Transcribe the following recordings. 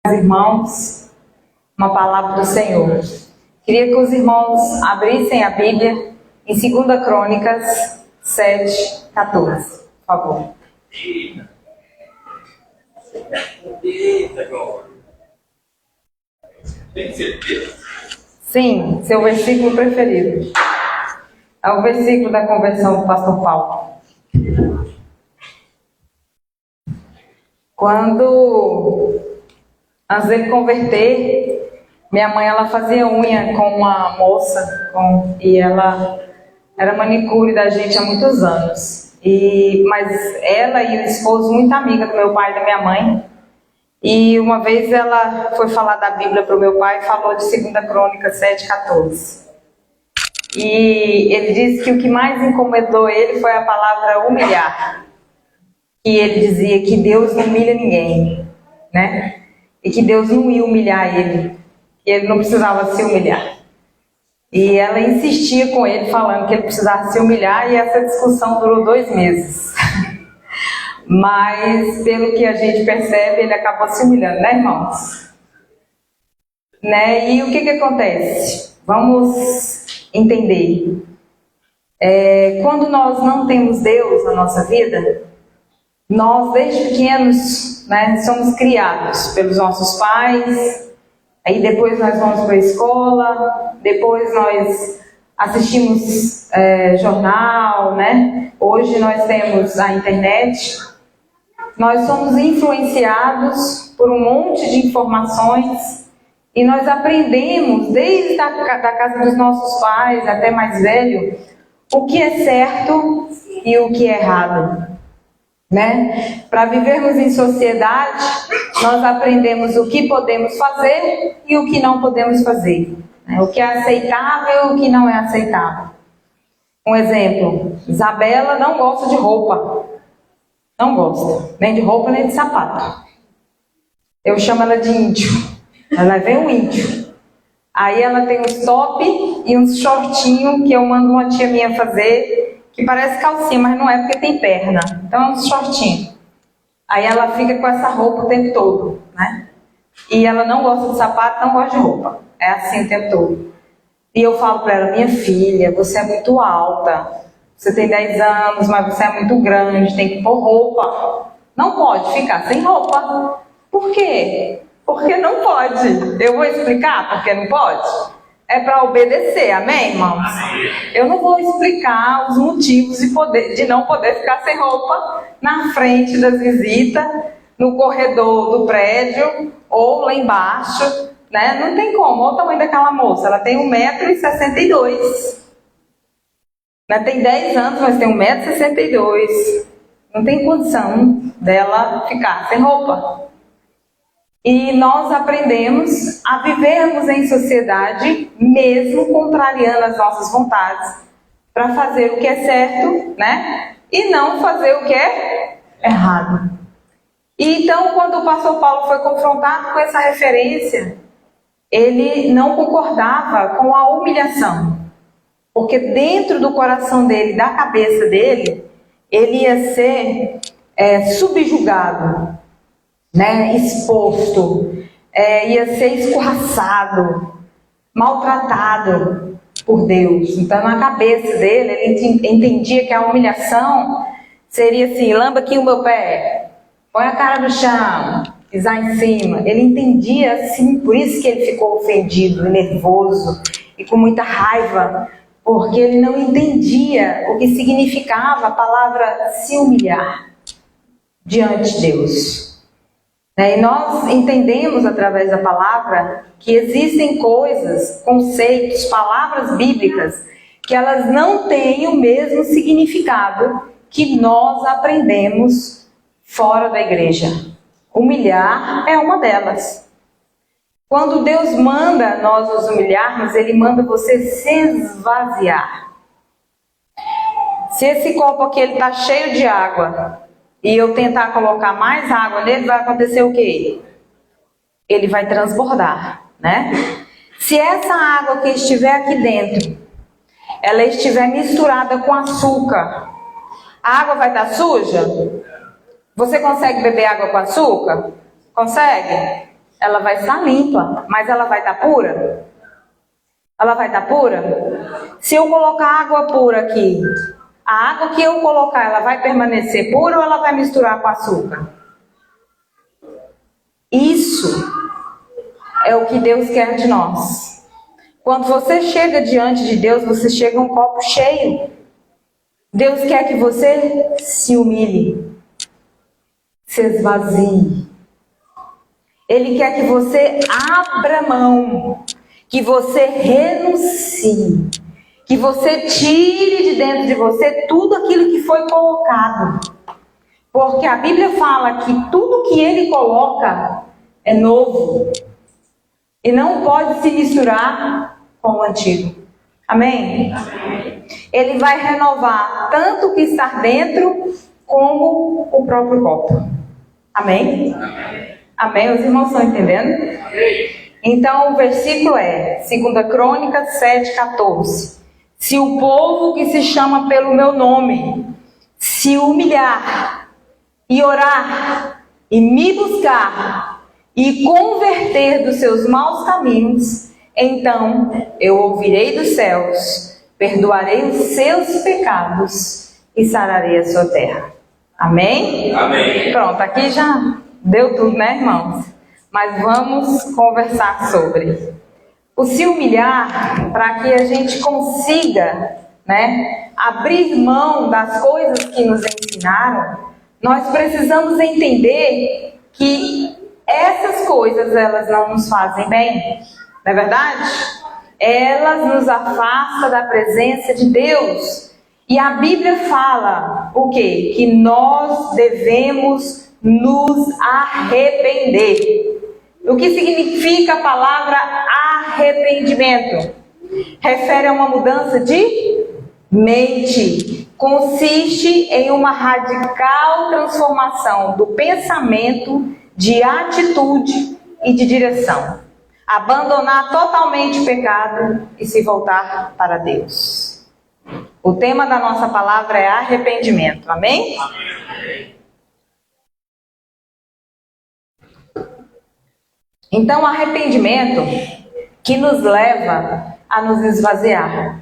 Irmãos, uma palavra do Senhor. Queria que os irmãos abrissem a Bíblia em 2 Crônicas 7:14, por favor. Tem certeza? Sim, seu versículo preferido. É o versículo da conversão do pastor Paulo. Quando, antes dele converter, minha mãe ela fazia unha com uma moça e ela era manicure da gente há muitos anos. Mas ela e o esposo, muito amiga do meu pai e da minha mãe. E uma vez ela foi falar da Bíblia para o meu pai e falou de 2 Crônicas 7:14. E ele disse que o que mais incomodou ele foi a palavra humilhar. E ele dizia que Deus não humilha ninguém, né? E que Deus não ia humilhar ele, que ele não precisava se humilhar. E ela insistia com ele, falando que ele precisava se humilhar, e essa discussão durou 2 meses. Mas, pelo que a gente percebe, ele acabou se humilhando, né, irmãos? Né? E o que acontece? Vamos entender. Quando nós não temos Deus na nossa vida, nós, desde pequenos, né, somos criados pelos nossos pais, aí depois nós vamos para a escola, depois nós assistimos jornal, né? Hoje nós temos a internet. Nós somos influenciados por um monte de informações e nós aprendemos, desde da casa dos nossos pais até mais velho, o que é certo e o que é errado. Né? Para vivermos em sociedade, nós aprendemos o que podemos fazer e o que não podemos fazer, né? O que é aceitável e o que não é aceitável. Um exemplo: Isabela não gosta de roupa, não gosta, nem de roupa nem de sapato. Eu chamo ela de índio, ela vem um índio. Aí ela tem uns top e uns shortinhos que eu mando uma tia minha fazer, que parece calcinha, mas não é porque tem perna. Então é um shortinho. Aí ela fica com essa roupa o tempo todo, né? E ela não gosta de sapato, não gosta de roupa. É assim o tempo todo. E eu falo pra ela: minha filha, você é muito alta. Você tem 10 anos, mas você é muito grande, tem que pôr roupa. Não pode ficar sem roupa. Por quê? Porque não pode. Eu vou explicar por que não pode? É para obedecer, amém, irmãos? Eu não vou explicar os motivos de não poder ficar sem roupa na frente das visitas, no corredor do prédio ou lá embaixo, né? Não tem como. Olha o tamanho daquela moça, ela tem 1,62 m. Ela tem 10 anos, mas tem 1,62 m. Não tem condição dela ficar sem roupa. E nós aprendemos a vivermos em sociedade, mesmo contrariando as nossas vontades, para fazer o que é certo, né? E não fazer o que é errado. E então, quando o pastor Paulo foi confrontado com essa referência, ele não concordava com a humilhação. Porque dentro do coração dele, da cabeça dele, ele ia ser subjugado, né, exposto, ia ser escorraçado, maltratado por Deus. Então, na cabeça dele, ele entendia que a humilhação seria assim: lamba aqui o meu pé, põe a cara no chão, pisar em cima. Ele entendia assim, por isso que ele ficou ofendido, nervoso e com muita raiva, porque ele não entendia o que significava a palavra se humilhar diante de Deus. E nós entendemos através da palavra que existem coisas, conceitos, palavras bíblicas que elas não têm o mesmo significado que nós aprendemos fora da igreja. Humilhar é uma delas. Quando Deus manda nós nos humilharmos, Ele manda você se esvaziar. Se esse copo aqui está cheio de água e eu tentar colocar mais água nele, vai acontecer o quê? Ele vai transbordar, né? Se essa água que estiver aqui dentro, ela estiver misturada com açúcar, a água vai estar suja? Você consegue beber água com açúcar? Consegue? ela vai estar limpa, mas ela vai estar pura? Ela vai estar pura? Se eu colocar água pura aqui, a água que eu colocar, ela vai permanecer pura ou ela vai misturar com açúcar? Isso é o que Deus quer de nós. Quando você chega diante de Deus, você chega um copo cheio. Deus quer que você se humilhe, se esvazie. Ele quer que você abra mão, que você renuncie, que você tire de dentro de você tudo aquilo que foi colocado. Porque a Bíblia fala que tudo que Ele coloca é novo e não pode se misturar com o antigo. Amém? Amém. Ele vai renovar tanto o que está dentro como o próprio copo. Amém? Amém. Amém? Os irmãos estão entendendo? Amém. Então o versículo é 2 Crônicas 7,14. Se o povo que se chama pelo meu nome se humilhar e orar e me buscar e converter dos seus maus caminhos, então eu ouvirei dos céus, perdoarei os seus pecados e sararei a sua terra. Amém? Amém. Pronto, aqui já deu tudo, né, irmãos? Mas vamos conversar sobre o se humilhar, para que a gente consiga, né, abrir mão das coisas que nos ensinaram. Nós precisamos entender que essas coisas, elas não nos fazem bem, não é verdade? Elas nos afastam da presença de Deus. E a Bíblia fala o quê? Que nós devemos nos arrepender. O que significa a palavra arrependimento? Refere a uma mudança de mente. Consiste em uma radical transformação do pensamento, de atitude e de direção. Abandonar totalmente o pecado e se voltar para Deus. O tema da nossa palavra é arrependimento. Amém? Amém. Então, arrependimento que nos leva a nos esvaziar,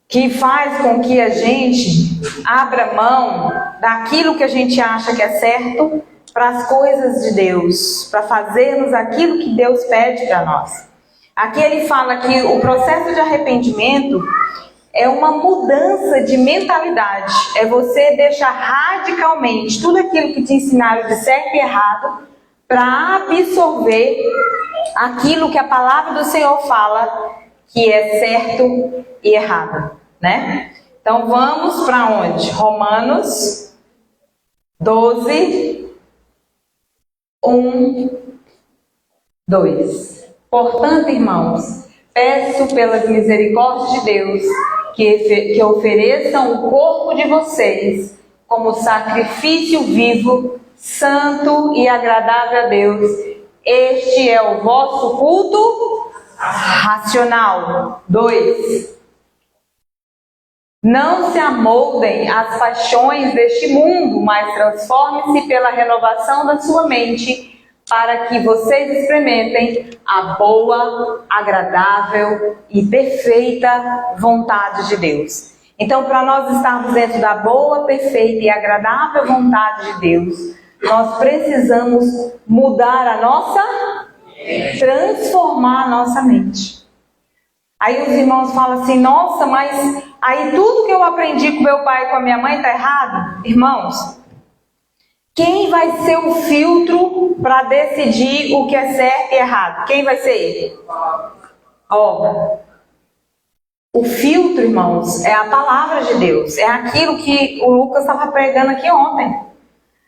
que faz com que a gente abra mão daquilo que a gente acha que é certo para as coisas de Deus, para fazermos aquilo que Deus pede para nós. Aqui ele fala que o processo de arrependimento é uma mudança de mentalidade, é você deixar radicalmente tudo aquilo que te ensinaram de certo e errado, para absorver aquilo que a palavra do Senhor fala que é certo e errado, né? Então vamos para onde? Romanos 12, 1, 2. Portanto, irmãos, peço pelas misericórdias de Deus que ofereçam o corpo de vocês como sacrifício vivo, santo e agradável a Deus. Este é o vosso culto racional. 2. Não se amoldem às paixões deste mundo, mas transformem-se pela renovação da sua mente, para que vocês experimentem a boa, agradável e perfeita vontade de Deus. Então, para nós estarmos dentro da boa, perfeita e agradável vontade de Deus, nós precisamos mudar a nossa, transformar a nossa mente. Aí os irmãos falam assim, nossa, mas aí tudo que eu aprendi com meu pai e com a minha mãe está errado? Irmãos, quem vai ser o filtro para decidir o que é certo e errado? Quem vai ser ele? O filtro, irmãos, é a palavra de Deus. É aquilo que o Lucas estava pregando aqui ontem.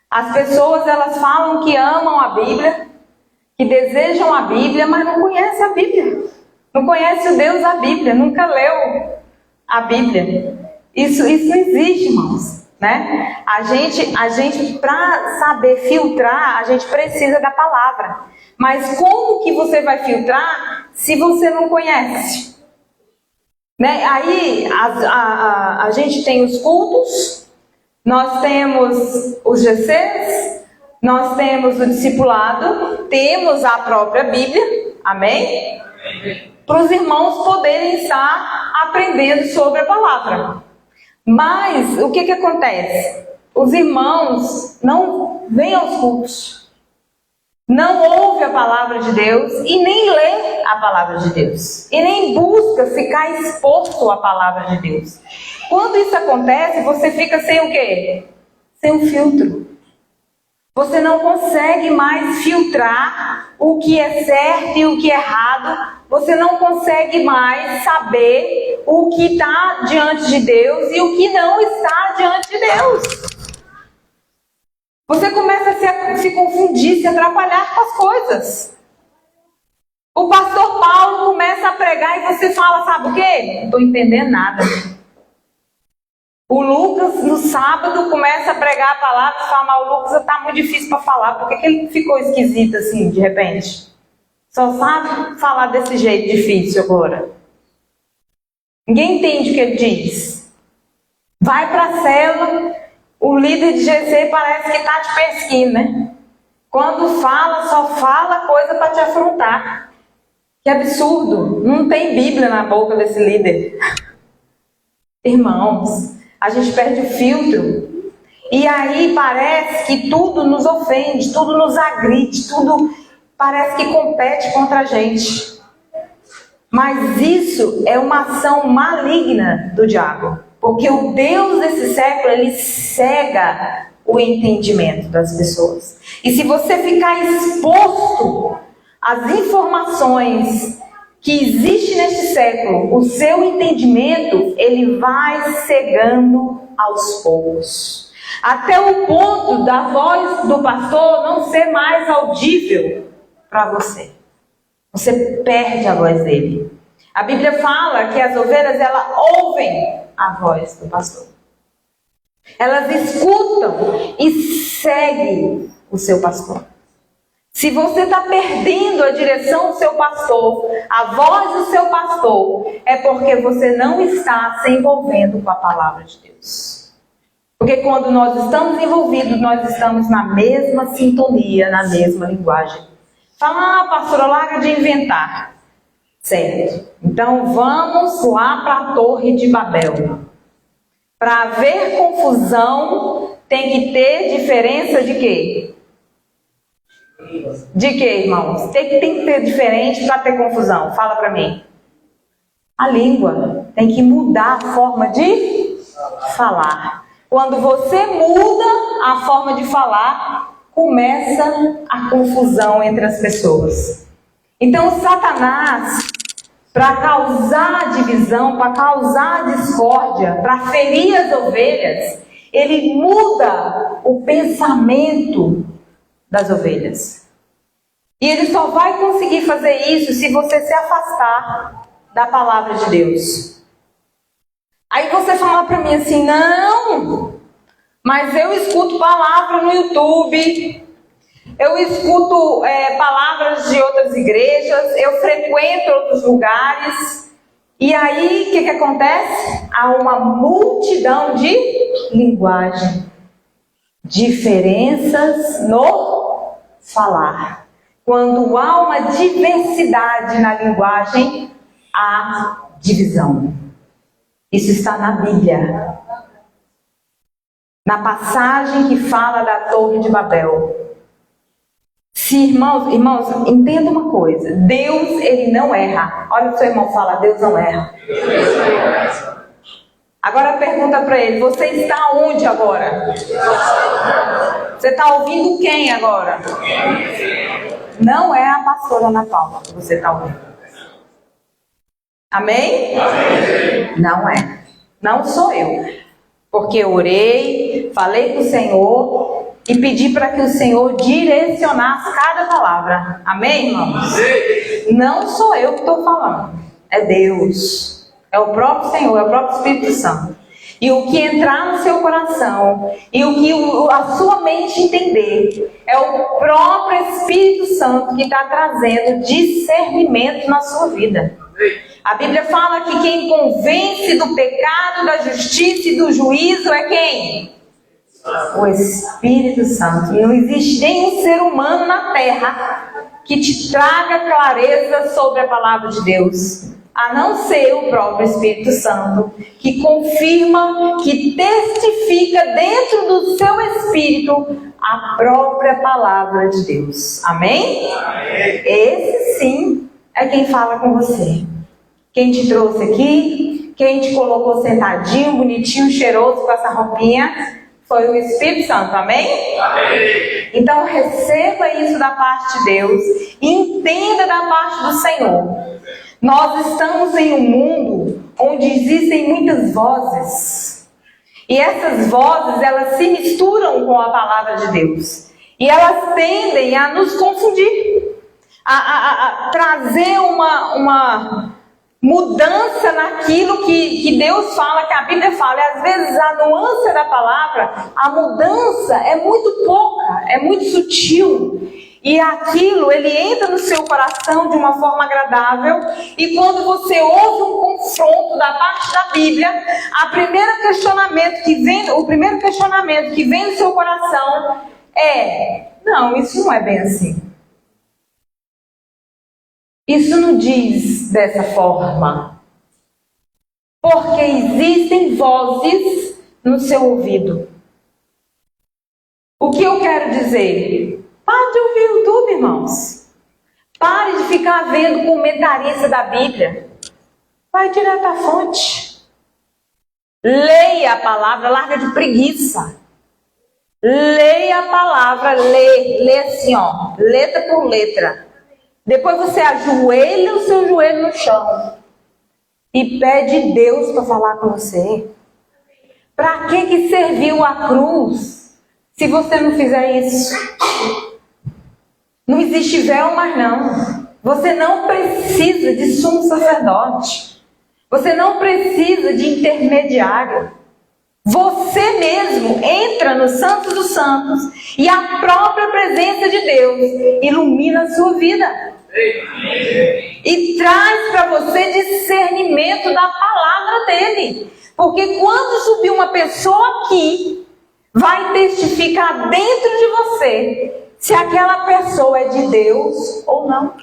As pessoas, elas falam que amam a Bíblia, que desejam a Bíblia, mas não conhecem a Bíblia. Não conhece o Deus da Bíblia, nunca leu a Bíblia. Isso não existe, irmãos, né? A gente para saber filtrar, a gente precisa da palavra. Mas como que você vai filtrar se você não conhece? Né? Aí a gente tem os cultos, nós temos os GCs, Nós temos o discipulado, temos a própria Bíblia, amém? Para os irmãos poderem estar aprendendo sobre a palavra. Mas o que acontece? Os irmãos não vêm aos cultos, não ouvem a palavra de Deus e nem lê a palavra de Deus. E nem busca ficar exposto à palavra de Deus. Quando isso acontece, você fica sem o quê? Sem um filtro. Você não consegue mais filtrar o que é certo e o que é errado. Você não consegue mais saber o que está diante de Deus e o que não está diante de Deus. Você começa a se confundir, se atrapalhar com as coisas. O pastor Paulo começa a pregar e você fala, sabe o quê? Não estou entendendo nada. O Lucas, no sábado, começa a pregar a palavra e fala, mas o Lucas está muito difícil para falar. Por que ele ficou esquisito assim, de repente? Só sabe falar desse jeito difícil agora. Ninguém entende o que ele diz. Vai para a célula, o líder de GC parece que está te perseguindo, né? Quando fala, só fala coisa para te afrontar. Que absurdo. Não tem Bíblia na boca desse líder. Irmãos, a gente perde o filtro. E aí parece que tudo nos ofende, tudo nos agride, tudo parece que compete contra a gente. Mas isso é uma ação maligna do diabo. Porque o Deus desse século, ele cega o entendimento das pessoas. E se você ficar exposto às informações que existem neste século, o seu entendimento, ele vai cegando aos poucos. Até o ponto da voz do pastor não ser mais audível para você. Você perde a voz dele. A Bíblia fala que as ovelhas, elas ouvem a voz do pastor. Elas escutam e seguem o seu pastor. Se você está perdendo a direção do seu pastor, a voz do seu pastor, é porque você não está se envolvendo com a palavra de Deus. Porque quando nós estamos envolvidos, nós estamos na mesma sintonia, na mesma linguagem. Fala, pastora, larga de inventar. Certo. Então vamos lá para a Torre de Babel. Para haver confusão, tem que ter diferença de quê? De quê, irmãos? Tem que ter diferente para ter confusão. Fala para mim. A língua tem que mudar a forma de falar. Quando você muda a forma de falar, começa a confusão entre as pessoas. Então Satanás, para causar divisão, para causar discórdia, para ferir as ovelhas, ele muda o pensamento das ovelhas. E ele só vai conseguir fazer isso se você se afastar da palavra de Deus. Aí você fala para mim assim, não, mas eu escuto palavra no YouTube, eu escuto palavras de outras igrejas, eu frequento outros lugares, e aí o que acontece? Há uma multidão de linguagem, diferenças no falar. Quando há uma diversidade na linguagem, há divisão. Isso está na Bíblia. Na passagem que fala da Torre de Babel. Se irmãos, entenda uma coisa. Deus, ele não erra. Olha o que seu irmão fala, Deus não erra. Agora pergunta para ele, você está onde agora? Você está ouvindo quem agora? Não é a pastora Ana Paula que você está ouvindo. Amém? Amém? Não é. Não sou eu. Porque eu orei, falei com o Senhor e pedi para que o Senhor direcionasse cada palavra. Amém, irmãos? Amém. Não sou eu que estou falando. É Deus. É o próprio Senhor, é o próprio Espírito Santo. E o que entrar no seu coração, e o que a sua mente entender, é o próprio Espírito Santo que está trazendo discernimento na sua vida. A Bíblia fala que quem convence do pecado, da justiça e do juízo é quem? O Espírito Santo. Não existe nenhum ser humano na terra que te traga clareza sobre a palavra de Deus, a não ser o próprio Espírito Santo, que confirma, que testifica dentro do seu espírito a própria palavra de Deus. Amém? Amém. Esse sim é quem fala com você. Quem te trouxe aqui, quem te colocou sentadinho, bonitinho, cheiroso com essa roupinha, foi o Espírito Santo. Amém? Amém. Então receba isso da parte de Deus e entenda da parte do Senhor. Nós estamos em um mundo onde existem muitas vozes. E essas vozes, elas se misturam com a palavra de Deus. E elas tendem a nos confundir. A trazer uma mudança naquilo que Deus fala, que a Bíblia fala. E às vezes a nuance da palavra, a mudança é muito pouca, é muito sutil. E aquilo, ele entra no seu coração de uma forma agradável. E quando você ouve um confronto da parte da Bíblia, o primeiro questionamento que vem no seu coração é: não, isso não é bem assim. Isso não diz dessa forma. Porque existem vozes no seu ouvido. O que eu quero dizer? Pare de ouvir o YouTube, irmãos. Pare de ficar vendo comentarista da Bíblia. Vai direto à fonte. Leia a palavra, larga de preguiça. Leia a palavra, lê assim, ó, letra por letra. Depois você ajoelha o seu joelho no chão e pede Deus para falar com você. Para que serviu a cruz se você não fizer isso? Não existe véu mais não. Você não precisa de sumo sacerdote. Você não precisa de intermediário. Você mesmo entra no Santo dos Santos e a própria presença de Deus ilumina a sua vida. E traz para você discernimento da palavra dele. Porque quando subir uma pessoa aqui, vai testificar dentro de você se aquela pessoa é de Deus ou não.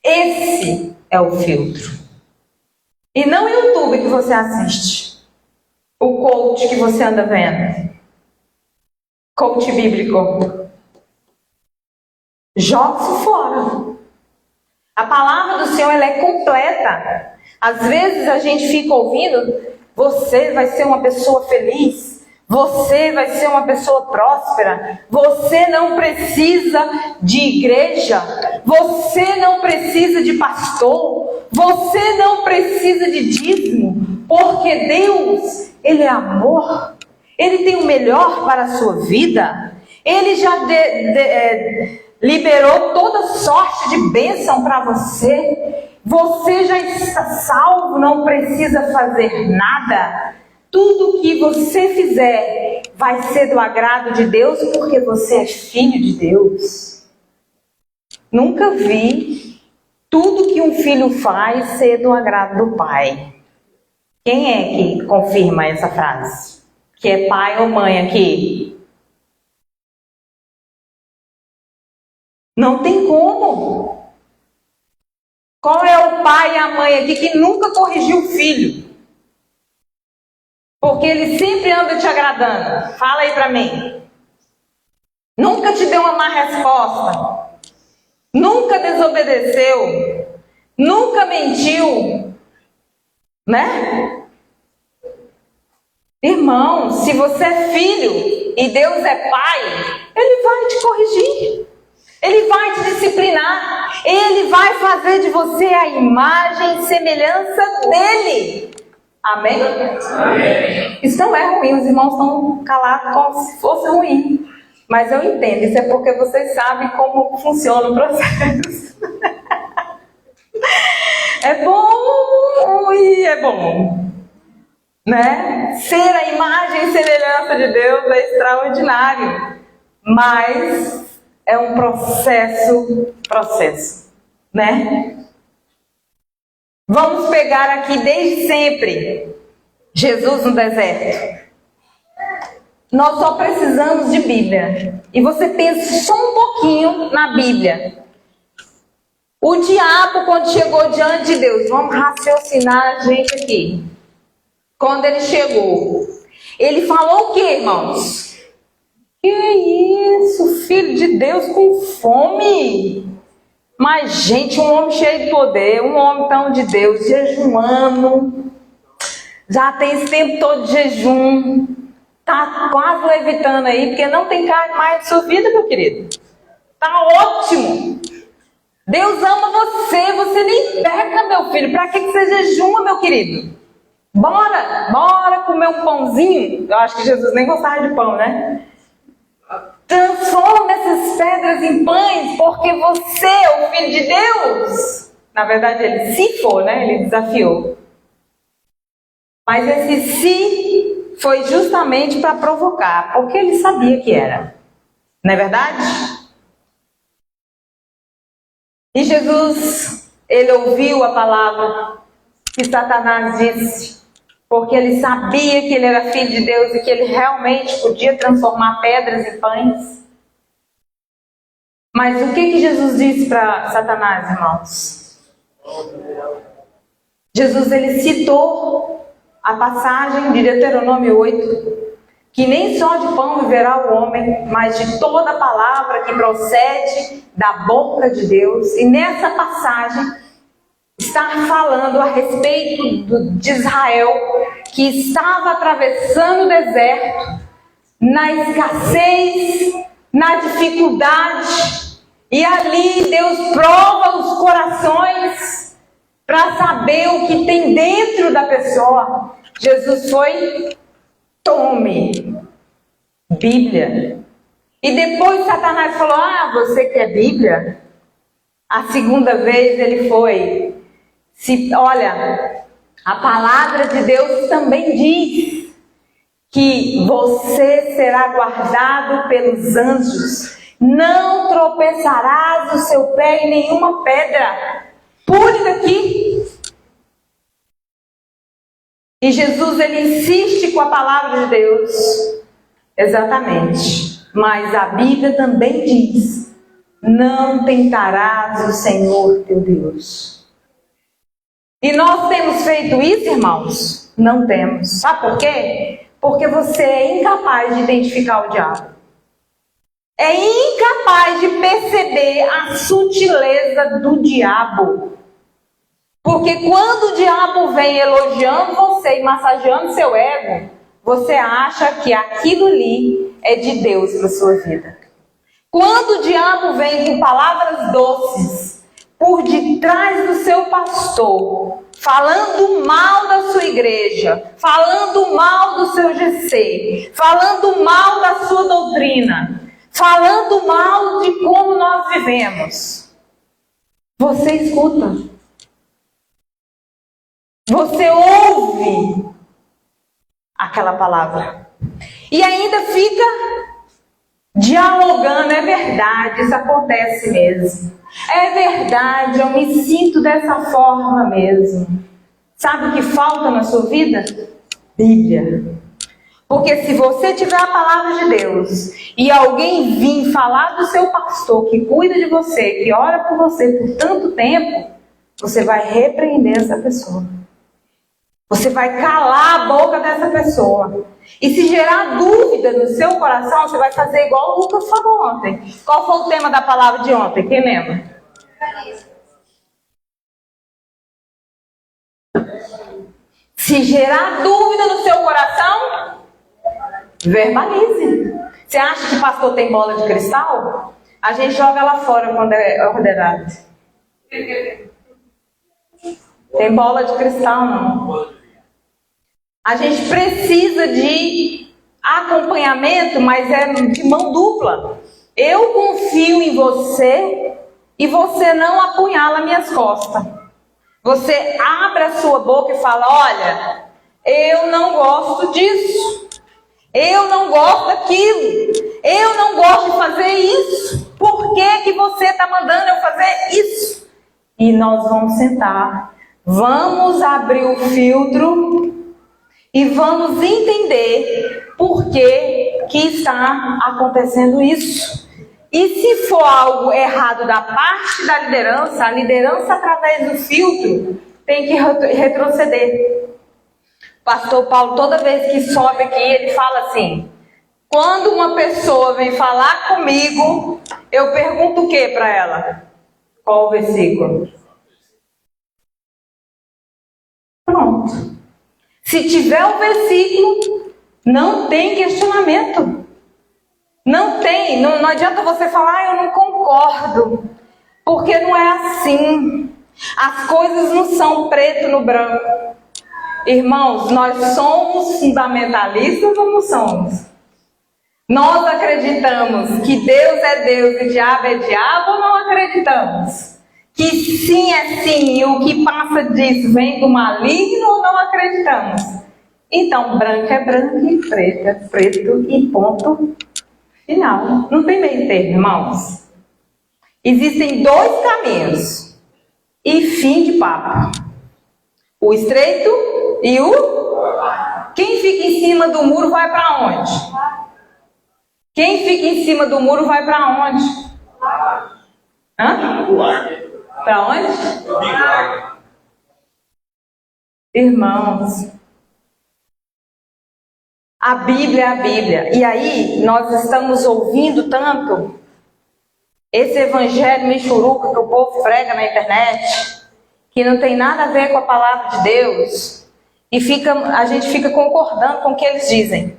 Esse é o filtro. E não o YouTube que você assiste. O coach que você anda vendo. Coach bíblico. Joga isso fora. A palavra do Senhor, ela é completa. Às vezes a gente fica ouvindo: você vai ser uma pessoa feliz. Você vai ser uma pessoa próspera. Você não precisa de igreja. Você não precisa de pastor. Você não precisa de dízimo. Porque Deus, Ele é amor. Ele tem o melhor para a sua vida. Ele já liberou toda sorte de bênção para você. Você já está salvo, não precisa fazer nada. Tudo que você fizer vai ser do agrado de Deus, porque você é filho de Deus. Nunca vi tudo que um filho faz ser do agrado do pai. Quem é que confirma essa frase? Que é pai ou mãe aqui? Não tem como. Qual é o pai e a mãe aqui que nunca corrigiu o filho? Porque ele sempre anda te agradando. Fala aí pra mim. Nunca te deu uma má resposta. Nunca desobedeceu. Nunca mentiu. Né? Irmão, se você é filho e Deus é pai, Ele vai te corrigir. Ele vai te disciplinar. Ele vai fazer de você a imagem e semelhança dele. Amém? Amém. Isso não é ruim, os irmãos estão calados como se fosse ruim. Mas eu entendo, isso é porque vocês sabem como funciona o processo. É bom e é bom. Né? Ser a imagem e semelhança de Deus é extraordinário. Mas é um processo, né? Vamos pegar aqui desde sempre. Jesus no deserto. Nós só precisamos de Bíblia. E você pensa só um pouquinho na Bíblia. O diabo, quando chegou diante de Deus, vamos raciocinar a gente aqui. Quando ele chegou, ele falou o que, irmãos? Que isso, filho de Deus com fome? Mas, gente, um homem cheio de poder, um homem tão de Deus, jejuando, já tem esse tempo todo de jejum, tá quase levitando aí, porque não tem carne mais na sua vida, meu querido. Tá ótimo. Deus ama você, você nem peca, meu filho. Para que você jejuma, meu querido? Bora comer um pãozinho. Eu acho que Jesus nem gostava de pão, né? Transforma essas pedras em pães, porque você é o Filho de Deus. Na verdade, ele se for, né? Ele desafiou. Mas esse se foi justamente para provocar, porque ele sabia que era. Não é verdade? E Jesus, ele ouviu a palavra que Satanás disse, porque ele sabia que ele era filho de Deus e que ele realmente podia transformar pedras em pães. Mas o que Jesus disse para Satanás, irmãos? Jesus, ele citou a passagem de Deuteronômio 8, que nem só de pão viverá o homem, mas de toda palavra que procede da boca de Deus. E nessa passagem está falando a respeito de Israel, que estava atravessando o deserto, na escassez, na dificuldade, e ali Deus prova os corações para saber o que tem dentro da pessoa. Jesus foi: tome Bíblia. E depois Satanás falou: você quer Bíblia? A segunda vez ele foi: olha, a palavra de Deus também diz que você será guardado pelos anjos, não tropeçarás o seu pé em nenhuma pedra. Pule daqui. E Jesus, ele insiste com a palavra de Deus. Exatamente. Mas a Bíblia também diz: não tentarás o Senhor teu Deus. E nós temos feito isso, irmãos? Não temos. Sabe por quê? Porque você é incapaz de identificar o diabo. É incapaz de perceber a sutileza do diabo. Porque quando o diabo vem elogiando você e massageando seu ego, você acha que aquilo ali é de Deus para a sua vida. Quando o diabo vem com palavras doces por detrás do seu pastor, falando mal da sua igreja, falando mal do seu GC, falando mal da sua doutrina, falando mal de como nós vivemos, você escuta. Você ouve aquela palavra. E ainda fica dialogando. É verdade, isso acontece mesmo. É verdade, eu me sinto dessa forma mesmo. Sabe o que falta na sua vida? Bíblia. Porque se você tiver a palavra de Deus e alguém vir falar do seu pastor que cuida de você, que ora por você por tanto tempo, você vai repreender essa pessoa. Você vai calar a boca dessa pessoa. E se gerar dúvida no seu coração, você vai fazer igual o Lucas falou ontem. Qual foi o tema da palavra de ontem? Quem lembra? Se gerar dúvida no seu coração, verbalize. Você acha que o pastor tem bola de cristal? A gente joga lá fora quando é ordenado. Tem bola de cristal, não. A gente precisa de acompanhamento, mas é de mão dupla. Eu confio em você e você não apunhala minhas costas. Você abre a sua boca e fala: olha, eu não gosto disso. Eu não gosto daquilo. Eu não gosto de fazer isso. Por que você está mandando eu fazer isso? E nós vamos sentar. Vamos abrir o filtro e vamos entender por que que está acontecendo isso. E se for algo errado da parte da liderança, a liderança através do filtro tem que retroceder. Pastor Paulo, toda vez que sobe aqui, ele fala assim: quando uma pessoa vem falar comigo, eu pergunto o que para ela? Qual o versículo? Pronto. Se tiver o versículo, não tem questionamento. Não tem, não adianta você falar, eu não concordo, porque não é assim. As coisas não são preto no branco. Irmãos, nós somos fundamentalistas ou não somos? Nós acreditamos que Deus é Deus e diabo é diabo ou não acreditamos? Que sim é sim e o que passa disso vem do maligno ou não acreditamos? Então, branco é branco e preto é preto e ponto final. Não tem meio termo, irmãos. Existem dois caminhos e fim de papo. O estreito e o... Quem fica em cima do muro vai para onde? Quem fica em cima do muro vai para onde? Hã? Para onde? Irmãos, a Bíblia é a Bíblia. E aí, nós estamos ouvindo tanto esse evangelho michuruca que o povo prega na internet, que não tem nada a ver com a palavra de Deus, e a gente fica concordando com o que eles dizem.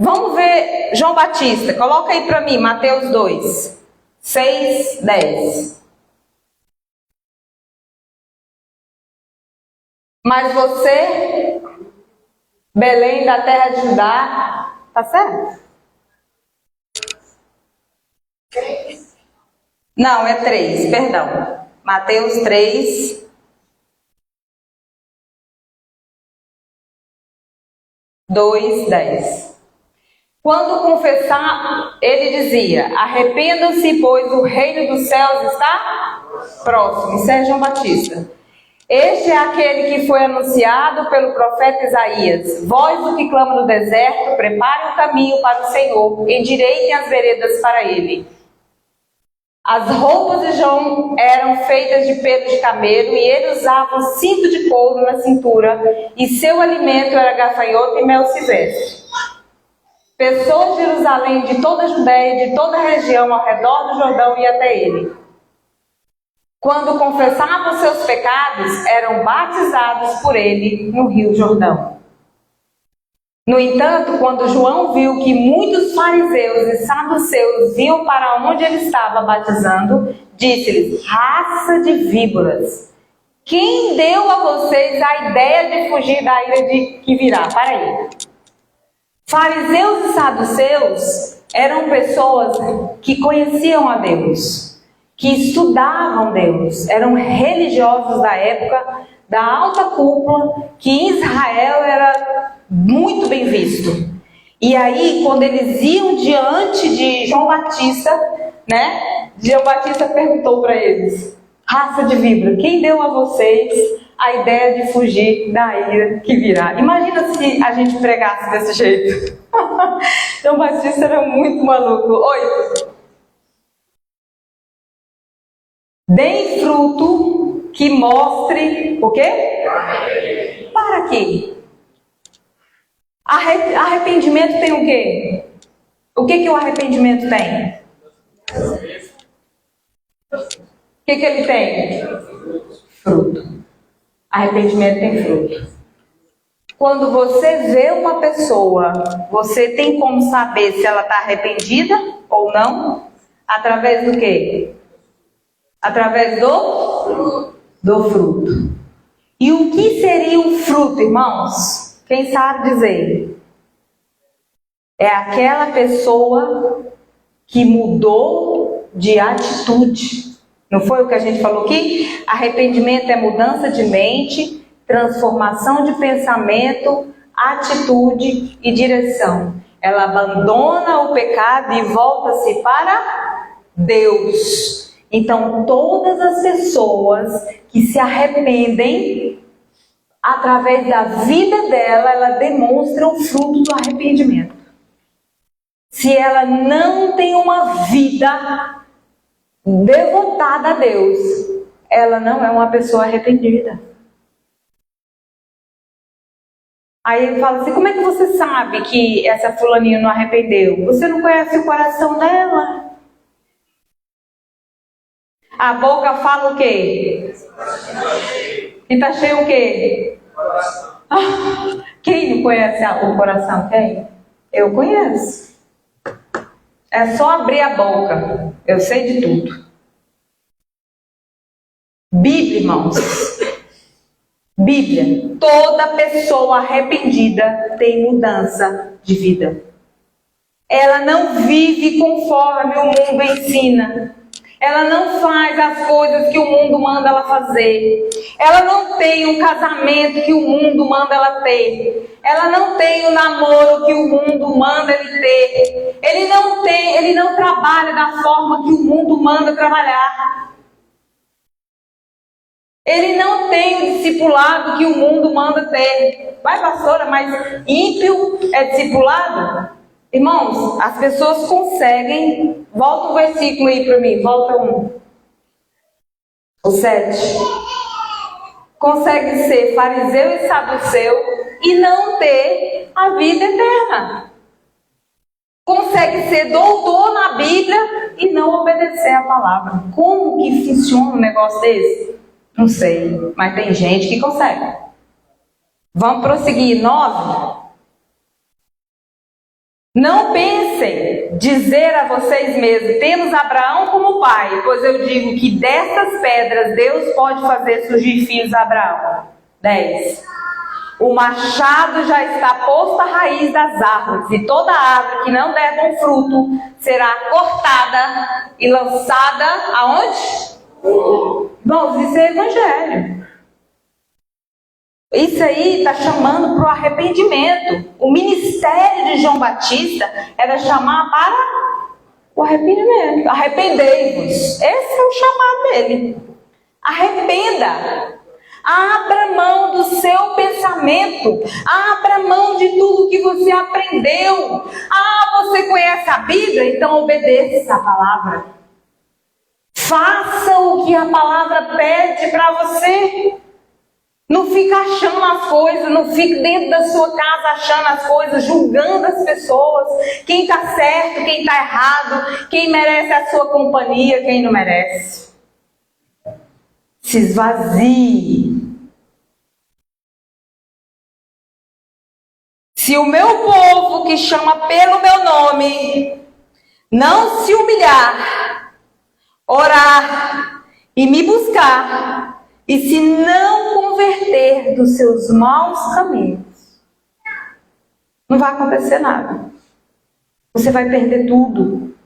Vamos ver João Batista. Coloca aí para mim, Mateus 2, 6, 10. Mas você, Belém da terra de Judá, tá certo? Não, é 3, perdão. Mateus 3. Dois, 10. Quando confessar, ele dizia: arrependam-se, pois o reino dos céus está próximo. Isso é João Batista. Este é aquele que foi anunciado pelo profeta Isaías. Vós, o que clama no deserto, preparem o caminho para o Senhor, endireitem as veredas para ele. As roupas de João eram feitas de pelo de camelo e ele usava um cinto de couro na cintura e seu alimento era gafanhoto e mel silvestre. Pessoas de Jerusalém, de toda a Judéia, de toda a região ao redor do Jordão iam até ele. Quando confessavam seus pecados, eram batizados por ele no Rio Jordão. No entanto, quando João viu que muitos fariseus e saduceus vinham para onde ele estava batizando, disse-lhes: raça de víboras, quem deu a vocês a ideia de fugir da ira que virá? Para aí. Fariseus e saduceus eram pessoas que conheciam a Deus, que estudavam Deus, eram religiosos da época, da alta cúpula, que em Israel era muito bem visto. E aí, quando eles iam diante de João Batista, João Batista perguntou para eles: raça de víbora, quem deu a vocês a ideia de fugir da ira que virá? Imagina se a gente pregasse desse jeito. João Batista era muito maluco. 8. Deem fruto que mostre o quê? Para quê? Arrependimento tem o quê? O que o arrependimento tem? O que ele tem? Fruto. Arrependimento tem fruto. Quando você vê uma pessoa, você tem como saber se ela está arrependida ou não? Através do quê? Através do fruto. E o que seria um fruto, irmãos? Quem sabe dizer? É aquela pessoa que mudou de atitude. Não foi o que a gente falou aqui? Arrependimento é mudança de mente, transformação de pensamento, atitude e direção. Ela abandona o pecado e volta-se para Deus. Então, todas as pessoas que se arrependem, através da vida dela, ela demonstra o fruto do arrependimento. se ela não tem uma vida devotada a Deus, ela não é uma pessoa arrependida. Aí ele fala assim, como é que você sabe que essa fulaninha não arrependeu? Você não conhece o coração dela? A boca fala o quê? E tá cheio o quê? Quem não conhece o coração? Quem? Eu conheço. É só abrir a boca. Eu sei de tudo. Bíblia, irmãos. Bíblia. Toda pessoa arrependida tem mudança de vida. Ela não vive conforme o mundo ensina. Ela não faz as coisas que o mundo manda ela fazer. Ela não tem um casamento que o mundo manda ela ter. Ela não tem o namoro que o mundo manda ele ter. Ele não trabalha da forma que o mundo manda trabalhar. Ele não tem o discipulado que o mundo manda ter. Vai, pastora, mas ímpio é discipulado? Irmãos, as pessoas conseguem... Volta o versículo aí para mim, volta o 7. Consegue ser fariseu e saduceu e não ter a vida eterna. Consegue ser doutor na Bíblia e não obedecer a palavra. Como que funciona um negócio desse? Não sei, mas tem gente que consegue. Vamos prosseguir. 9. Não pensem dizer a vocês mesmos, temos Abraão como pai, pois eu digo que destas pedras Deus pode fazer surgir filhos a Abraão. 10. O machado já está posto à raiz das árvores, e toda árvore que não der bom fruto será cortada e lançada aonde? Irmãos, isso é evangelho. Isso aí está chamando para o arrependimento. O ministério de João Batista era chamar para o arrependimento. Arrependei-vos. Esse é o chamado dele. Arrependa. Abra mão do seu pensamento. Abra mão de tudo que você aprendeu. Você conhece a Bíblia? Então obedeça essa palavra. Faça o que a palavra pede para você. Não fica achando as coisas, não fique dentro da sua casa achando as coisas, julgando as pessoas, quem está certo, quem está errado, quem merece a sua companhia, quem não merece. Se esvazie. Se o meu povo que chama pelo meu nome não se humilhar, orar e me buscar, e se não converter dos seus maus caminhos, não vai acontecer nada. Você vai perder tudo.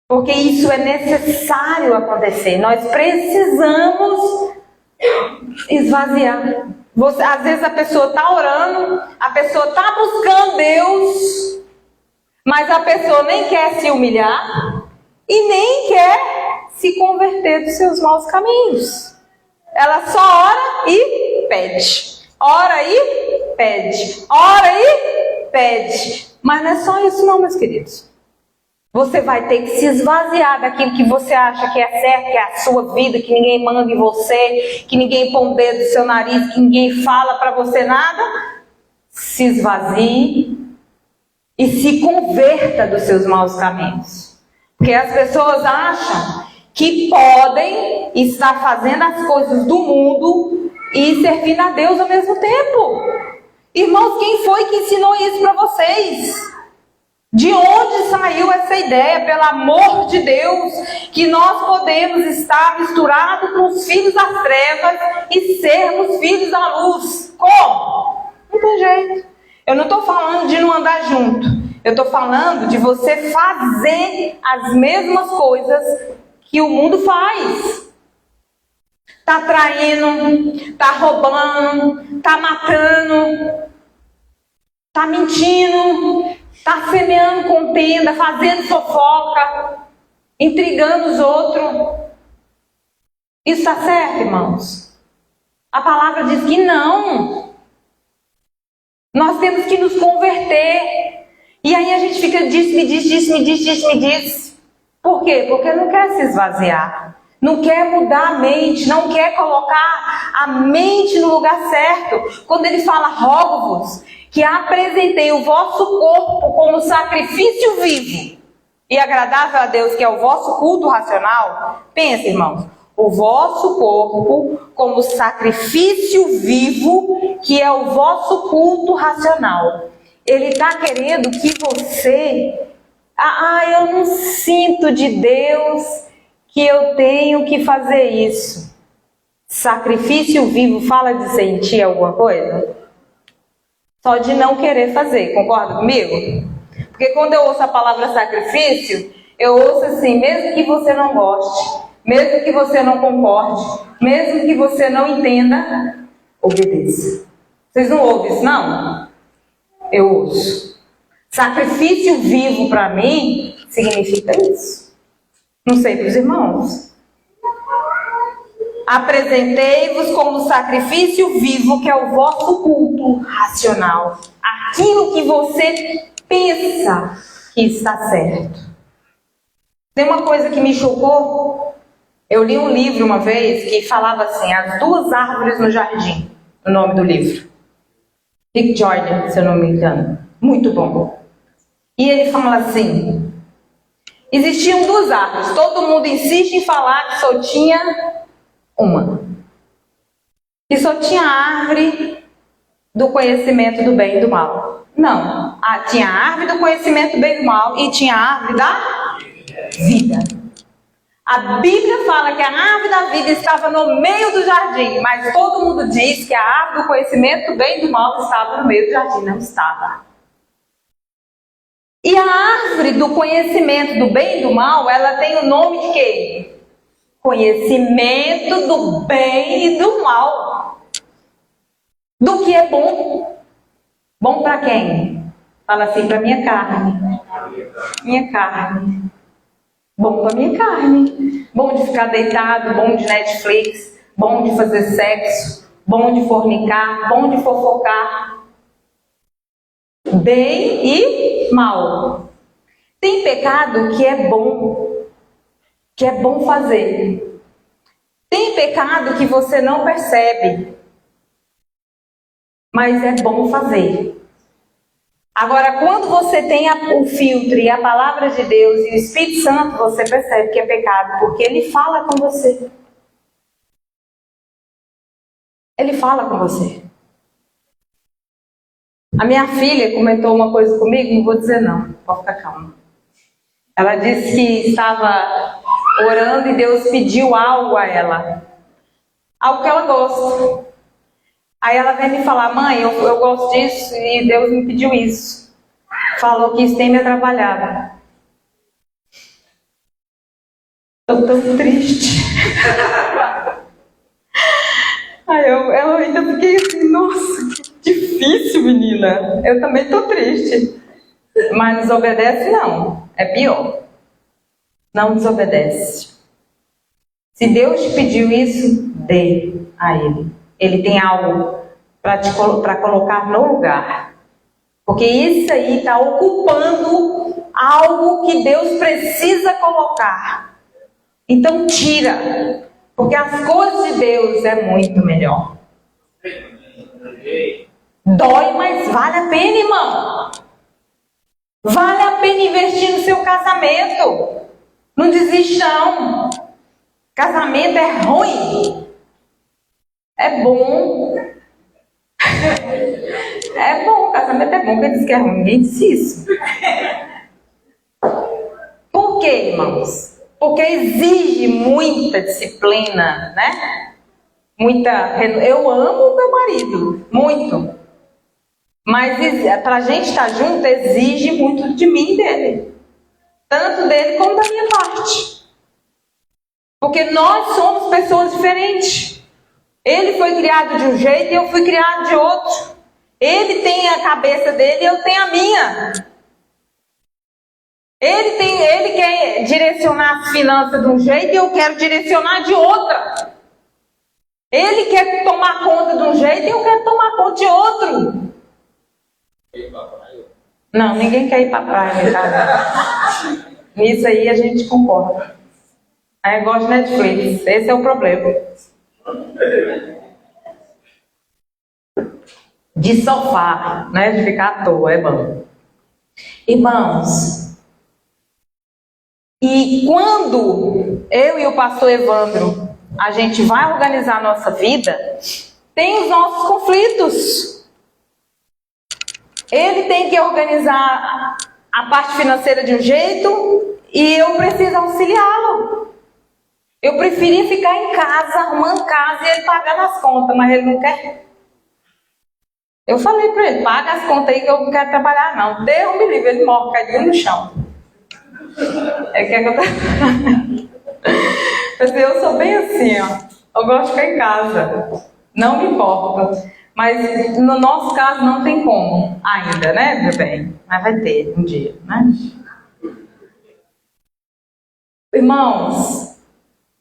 Porque isso é necessário acontecer. Nós precisamos esvaziar. Às vezes a pessoa está orando, a pessoa está buscando Deus, mas a pessoa nem quer se humilhar e nem quer se converter dos seus maus caminhos. Ela só ora e pede. Ora e pede. Ora e pede. Mas não é só isso não, meus queridos. Você vai ter que se esvaziar daquilo que você acha que é certo, que é a sua vida, que ninguém manda em você, que ninguém põe o dedo no seu nariz, que ninguém fala para você nada. Se esvazie e se converta dos seus maus caminhos. Porque as pessoas acham que podem estar fazendo as coisas do mundo e servindo a Deus ao mesmo tempo. Irmãos, quem foi que ensinou isso para vocês? De onde saiu essa ideia, pelo amor de Deus, que nós podemos estar misturados com os filhos das trevas e sermos filhos da luz? Como? Não tem jeito. Eu não estou falando de não andar junto. Eu estou falando de você fazer as mesmas coisas que o mundo faz. Está traindo, está roubando, está matando, está mentindo, está semeando contenda, fazendo fofoca, intrigando os outros. Isso está certo, irmãos? A palavra diz que não. Nós temos que nos converter. E aí a gente fica, me diz. Por quê? Porque não quer se esvaziar. Não quer mudar a mente, não quer colocar a mente no lugar certo. Quando ele fala, rogo-vos, que apresentei o vosso corpo como sacrifício vivo e agradável a Deus, que é o vosso culto racional. Pensa, irmãos, o vosso corpo como sacrifício vivo, que é o vosso culto racional. Ele está querendo que você... eu não sinto de Deus que eu tenho que fazer isso. Sacrifício vivo fala de sentir alguma coisa? Só de não querer fazer, concorda comigo? Porque quando eu ouço a palavra sacrifício, eu ouço assim, mesmo que você não goste, mesmo que você não concorde, mesmo que você não entenda, obedeça. Vocês não ouvem isso, não? Eu ouço. Sacrifício vivo para mim significa isso. Não sei para os irmãos. Apresentei-vos como sacrifício vivo, que é o vosso culto racional. Aquilo que você pensa que está certo. Tem uma coisa que me chocou. Eu li um livro uma vez que falava assim, As Duas Árvores no Jardim, o nome do livro. Rick Jordan, se eu não me engano. Muito bom. E ele fala assim, existiam duas árvores, todo mundo insiste em falar que só tinha uma. E só tinha a árvore do conhecimento do bem e do mal. Não, tinha a árvore do conhecimento do bem e do mal e tinha a árvore da vida. A Bíblia fala que a árvore da vida estava no meio do jardim, mas todo mundo diz que a árvore do conhecimento do bem e do mal estava no meio do jardim. Não estava. E a árvore do conhecimento do bem e do mal, ela tem o nome de quê? Conhecimento do bem e do mal. Do que é bom. Bom para quem? Fala assim, para minha carne. Minha carne. Bom para minha carne. Bom de ficar deitado, bom de Netflix, bom de fazer sexo, bom de fornicar, bom de fofocar. Bem e mal. Tem pecado que é bom fazer. Tem pecado que você não percebe, mas é bom fazer. Agora, quando você tem o filtro e a palavra de Deus e o Espírito Santo, você percebe que é pecado, porque Ele fala com você. Ele fala com você. A minha filha comentou uma coisa comigo, não vou dizer não, pode ficar calma. Ela disse que estava orando e Deus pediu algo a ela. Algo que ela gosta. Aí ela vem me falar, mãe, eu gosto disso e Deus me pediu isso. Falou que isso tem me atrapalhado. Eu tô triste. Aí eu ainda fiquei assim, nossa, que difícil, menina. Eu também tô triste. Mas desobedece não, é pior. Não desobedece. Se Deus te pediu isso, dê a Ele. Ele tem algo para colocar no lugar. Porque isso aí está ocupando algo que Deus precisa colocar. Então tira. Porque as coisas de Deus é muito melhor. Dói, mas vale a pena, irmão. Vale a pena investir no seu casamento. Não desiste não. Casamento é ruim. É bom. É bom, casamento é bom. Quem diz que é ruim? Ninguém disse isso. Por quê, irmãos? Porque exige muita disciplina, né? Eu amo o meu marido, muito. Mas para a gente estar junto, exige muito de mim e dele. Tanto dele como da minha parte. Porque nós somos pessoas diferentes. Ele foi criado de um jeito e eu fui criado de outro. Ele tem a cabeça dele e eu tenho a minha. Ele quer direcionar as finanças de um jeito e eu quero direcionar de outra. Ele quer tomar conta de um jeito e eu quero tomar conta de outro. Não, ninguém quer ir pra praia, cara. Nisso aí a gente concorda. Aí eu gosto de Netflix, esse é o problema. De sofá, né? De ficar à toa, é bom. Irmãos, e quando eu e o pastor Evandro, a gente vai organizar a nossa vida, tem os nossos conflitos. Ele tem que organizar a parte financeira de um jeito e eu preciso auxiliá-lo. Eu preferia ficar em casa, arrumando casa e ele pagando as contas, mas ele não quer. Eu falei para ele, paga as contas aí que eu não quero trabalhar não. Deus me livre, ele morre, caiu no chão. Ele quer que eu trabalhe. Eu sou bem assim, ó. Eu gosto de ficar em casa. Não me importa. Mas no nosso caso não tem como ainda, né, meu bem? Mas vai ter um dia, né? Irmãos,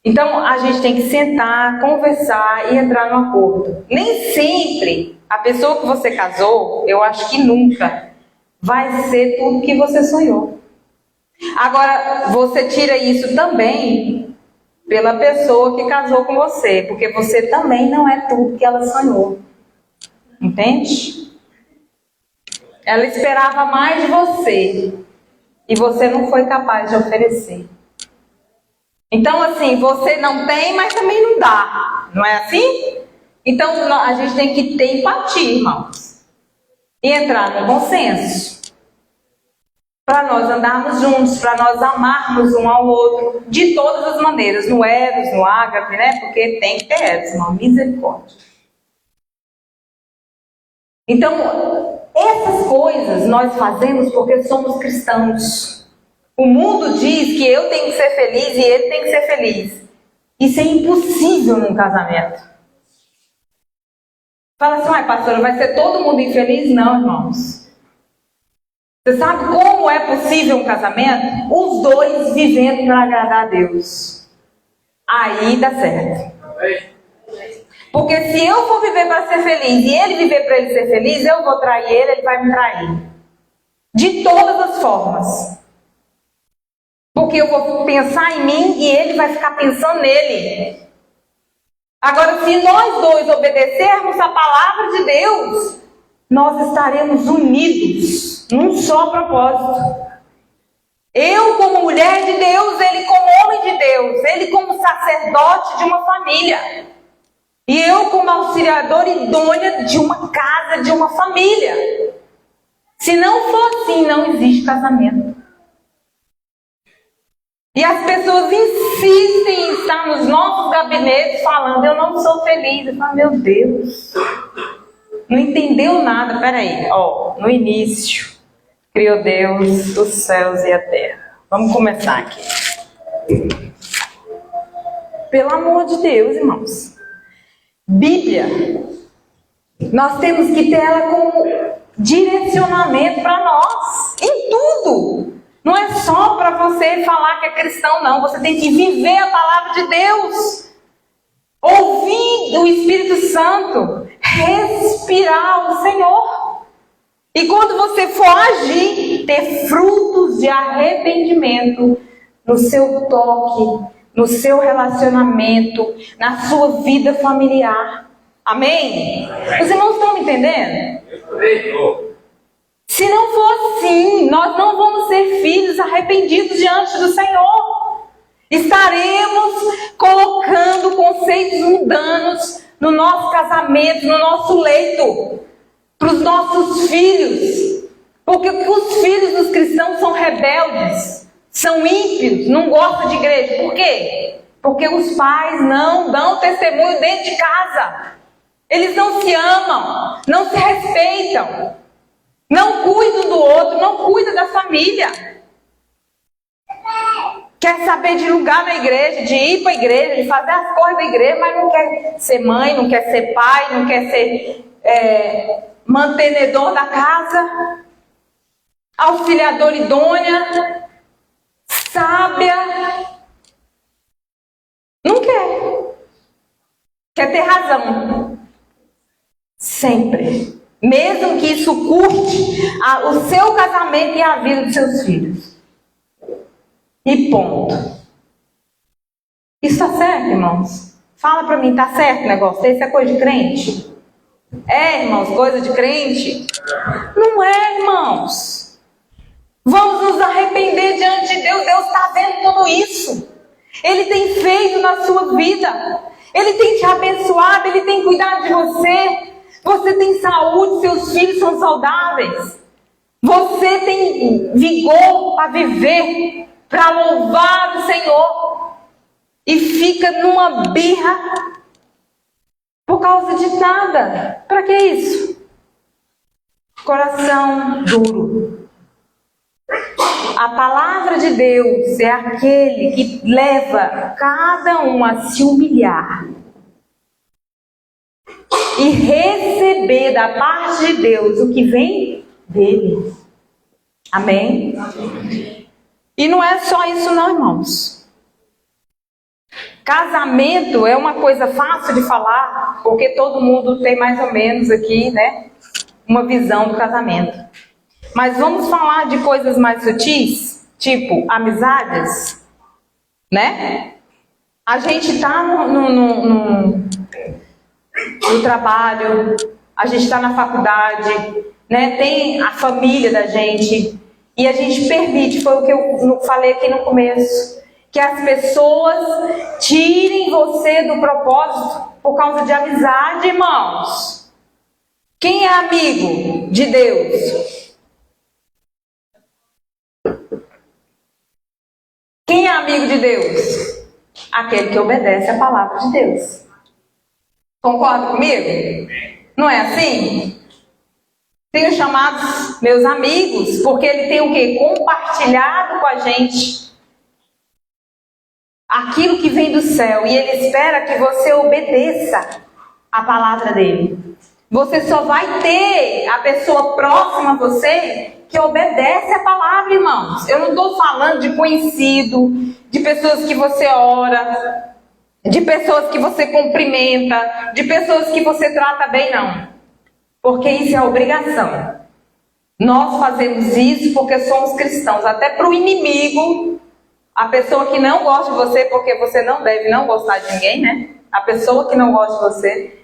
então a gente tem que sentar, conversar e entrar no acordo. Nem sempre a pessoa que você casou, eu acho que nunca, vai ser tudo que você sonhou. Agora, você tira isso também pela pessoa que casou com você, porque você também não é tudo que ela sonhou. Entende? Ela esperava mais de você e você não foi capaz de oferecer. Então, assim, você não tem, mas também não dá. Não é assim? Então, a gente tem que ter empatia, irmãos. E entrar no bom senso. Para nós andarmos juntos, para nós amarmos um ao outro, de todas as maneiras. No eros, no ágape, né? Porque tem que ter eros, irmão. Misericórdia. Então, essas coisas nós fazemos porque somos cristãos. O mundo diz que eu tenho que ser feliz e ele tem que ser feliz. Isso é impossível num casamento. Fala assim, pastora, vai ser todo mundo infeliz? Não, irmãos. Você sabe como é possível um casamento? Os dois vivendo para agradar a Deus. Aí dá certo. Porque se eu for viver para ser feliz e ele viver para ele ser feliz, eu vou trair ele, ele vai me trair. De todas as formas. Porque eu vou pensar em mim e ele vai ficar pensando nele. Agora, se nós dois obedecermos a palavra de Deus, nós estaremos unidos num só propósito. Eu como mulher de Deus, ele como homem de Deus, ele como sacerdote de uma família. E eu como auxiliadora idônea de uma casa, de uma família. Se não for assim, não existe casamento. E as pessoas insistem em estar nos nossos gabinetes falando, eu não sou feliz. Eu falo, meu Deus, não entendeu nada. Peraí, no início, criou Deus os céus e a terra. Vamos começar aqui. Pelo amor de Deus, irmãos. Bíblia, nós temos que ter ela como direcionamento para nós, em tudo. Não é só para você falar que é cristão, não. Você tem que viver a palavra de Deus. Ouvir o Espírito Santo. Respirar o Senhor. E quando você for agir, ter frutos de arrependimento no seu toque, no seu relacionamento, na sua vida familiar. Amém? Os irmãos estão me entendendo? Se não for assim, nós não vamos ser filhos arrependidos diante do Senhor. Estaremos colocando conceitos mundanos no nosso casamento, no nosso leito, para os nossos filhos. Porque os filhos dos cristãos são rebeldes, são ímpios, não gostam de igreja. Por quê? Porque os pais não dão testemunho dentro de casa. Eles não se amam, não se respeitam. Não cuidam do outro, não cuidam da família. Quer saber de lugar na igreja, de ir para a igreja, de fazer as coisas da igreja, mas não quer ser mãe, não quer ser pai, não quer ser mantenedor da casa, auxiliador idônea, sábia. Não quer. Quer ter razão. Sempre. mesmo que isso custe o seu casamento e a vida dos seus filhos. E ponto. Isso está certo, irmãos? Fala para mim, está certo o negócio? Isso é coisa de crente? É, irmãos, coisa de crente? Não é, irmãos. Vamos nos arrepender diante de Deus. Deus está vendo tudo isso. Ele tem feito na sua vida. Ele tem te abençoado. Ele tem cuidado de você. Você tem saúde. Seus filhos são saudáveis. Você tem vigor para viver, para louvar o Senhor. E fica numa birra por causa de nada. Para que isso? Coração duro. A palavra de Deus é aquele que leva cada um a se humilhar e receber da parte de Deus o que vem dele. Amém? E não é só isso não, irmãos. Casamento é uma coisa fácil de falar, porque todo mundo tem mais ou menos aqui, né, uma visão do casamento. Mas vamos falar de coisas mais sutis, tipo amizades, né? A gente está no trabalho, a gente está na faculdade, né? Tem a família da gente, e a gente permite, foi o que eu falei aqui no começo, que as pessoas tirem você do propósito por causa de amizade, irmãos. Quem é amigo de Deus? Quem é amigo de Deus? Aquele que obedece a palavra de Deus. Concorda comigo? Não é assim? Tenho chamados meus amigos, porque ele tem o quê? Compartilhado com a gente aquilo que vem do céu, e ele espera que você obedeça a palavra dele. Você só vai ter a pessoa próxima a você que obedece a palavra, irmãos. Eu não estou falando de conhecido, de pessoas que você ora, de pessoas que você cumprimenta, de pessoas que você trata bem, não. Porque isso é obrigação. Nós fazemos isso porque somos cristãos. Até para o inimigo, a pessoa que não gosta de você, porque você não deve não gostar de ninguém, né? A pessoa que não gosta de você,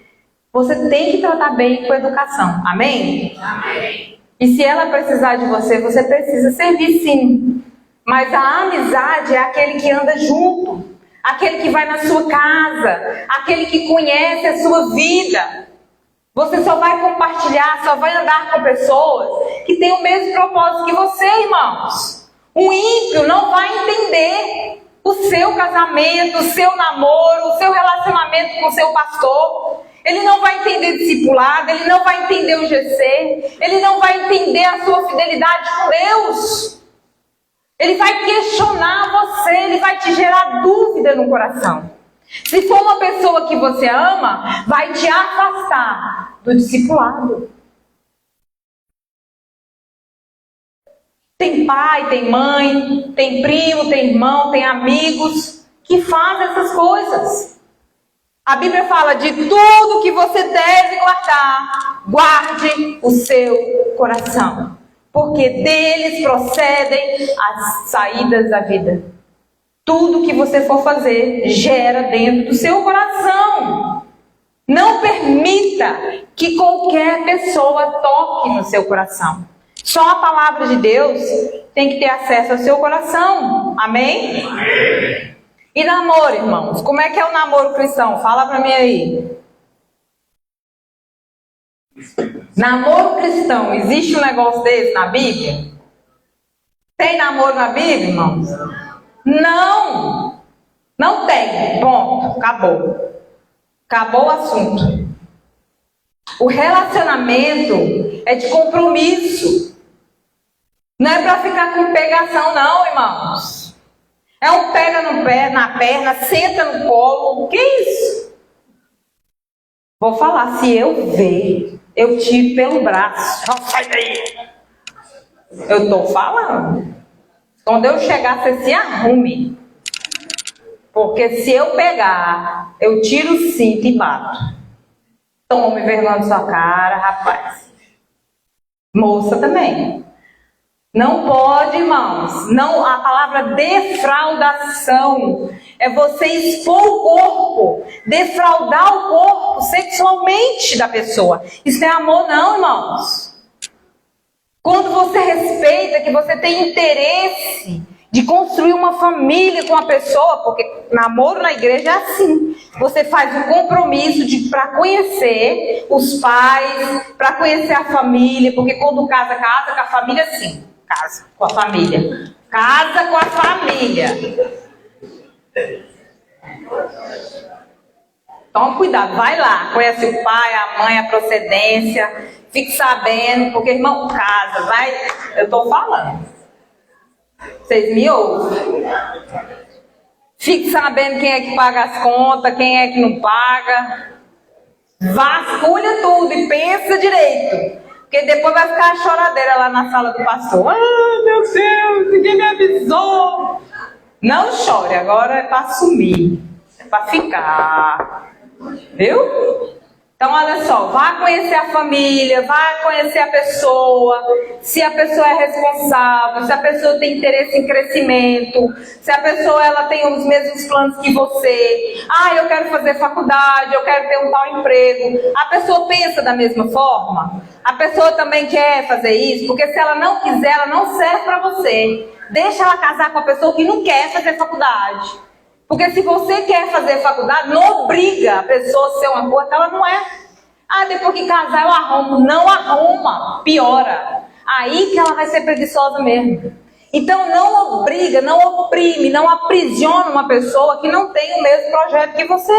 você tem que tratar bem com educação. Amém? Amém. E se ela precisar de você, você precisa servir sim. Mas a amizade é aquele que anda junto, aquele que vai na sua casa, aquele que conhece a sua vida. Você só vai compartilhar, só vai andar com pessoas que têm o mesmo propósito que você, irmãos. O ímpio não vai entender o seu casamento, o seu namoro, o seu relacionamento com o seu pastor. Ele não vai entender discipulado, ele não vai entender o GC, ele não vai entender a sua fidelidade com Deus. Ele vai questionar você, ele vai te gerar dúvida no coração. Se for uma pessoa que você ama, vai te afastar do discipulado. Tem pai, tem mãe, tem primo, tem irmão, tem amigos que fazem essas coisas. A Bíblia fala de tudo que você deve guardar. Guarde o seu coração, porque deles procedem as saídas da vida. Tudo que você for fazer gera dentro do seu coração. Não permita que qualquer pessoa toque no seu coração. Só a palavra de Deus tem que ter acesso ao seu coração. Amém? Amém. E namoro, irmãos? Como é que é o namoro cristão? Fala pra mim aí. Namoro cristão, existe um negócio desse na Bíblia? Tem namoro na Bíblia, irmãos? Não! Não tem. Ponto. Acabou. Acabou o assunto. O relacionamento é de compromisso. Não é para ficar com pegação, não, irmãos. É um pega no pé, na perna, senta no colo. O que é isso? Vou falar, se eu ver, eu tiro pelo braço. Não, sai daí. Eu estou falando. Quando eu chegar, você se arrume. Porque se eu pegar, eu tiro o cinto e bato. Tome vergonha na sua cara, rapaz. Moça também. Não pode, irmãos. Não, a palavra defraudação é você expor o corpo, defraudar o corpo sexualmente da pessoa. Isso não é amor, não, irmãos. Quando você respeita, que você tem interesse de construir uma família com a pessoa, porque namoro na igreja é assim. Você faz um compromisso para conhecer os pais, para conhecer a família, porque quando casa com a família, sim. Casa com a família. Casa com a família. Toma cuidado, vai lá, conhece o pai, a mãe, a procedência, fique sabendo, porque irmão, casa, vai, eu estou falando. Vocês me ouvem. Fique sabendo quem é que paga as contas, quem é que não paga. Vasculha tudo e pensa direito. Porque depois vai ficar a choradeira lá na sala do pastor. Ah, meu Deus, ninguém me avisou. Não chore, agora é para assumir. É para ficar. Viu? Então, olha só, vá conhecer a família, vá conhecer a pessoa, se a pessoa é responsável, se a pessoa tem interesse em crescimento, se a pessoa ela tem os mesmos planos que você. Ah, eu quero fazer faculdade, eu quero ter um tal emprego. A pessoa pensa da mesma forma? A pessoa também quer fazer isso? Porque se ela não quiser, ela não serve para você. Deixa ela casar com a pessoa que não quer fazer faculdade. Porque se você quer fazer faculdade, não obriga a pessoa a ser uma coisa que ela não é. Ah, depois que casar eu arrumo. Não arruma, piora. Aí que ela vai ser preguiçosa mesmo. Então não obriga, não oprime, não aprisiona uma pessoa que não tem o mesmo projeto que você.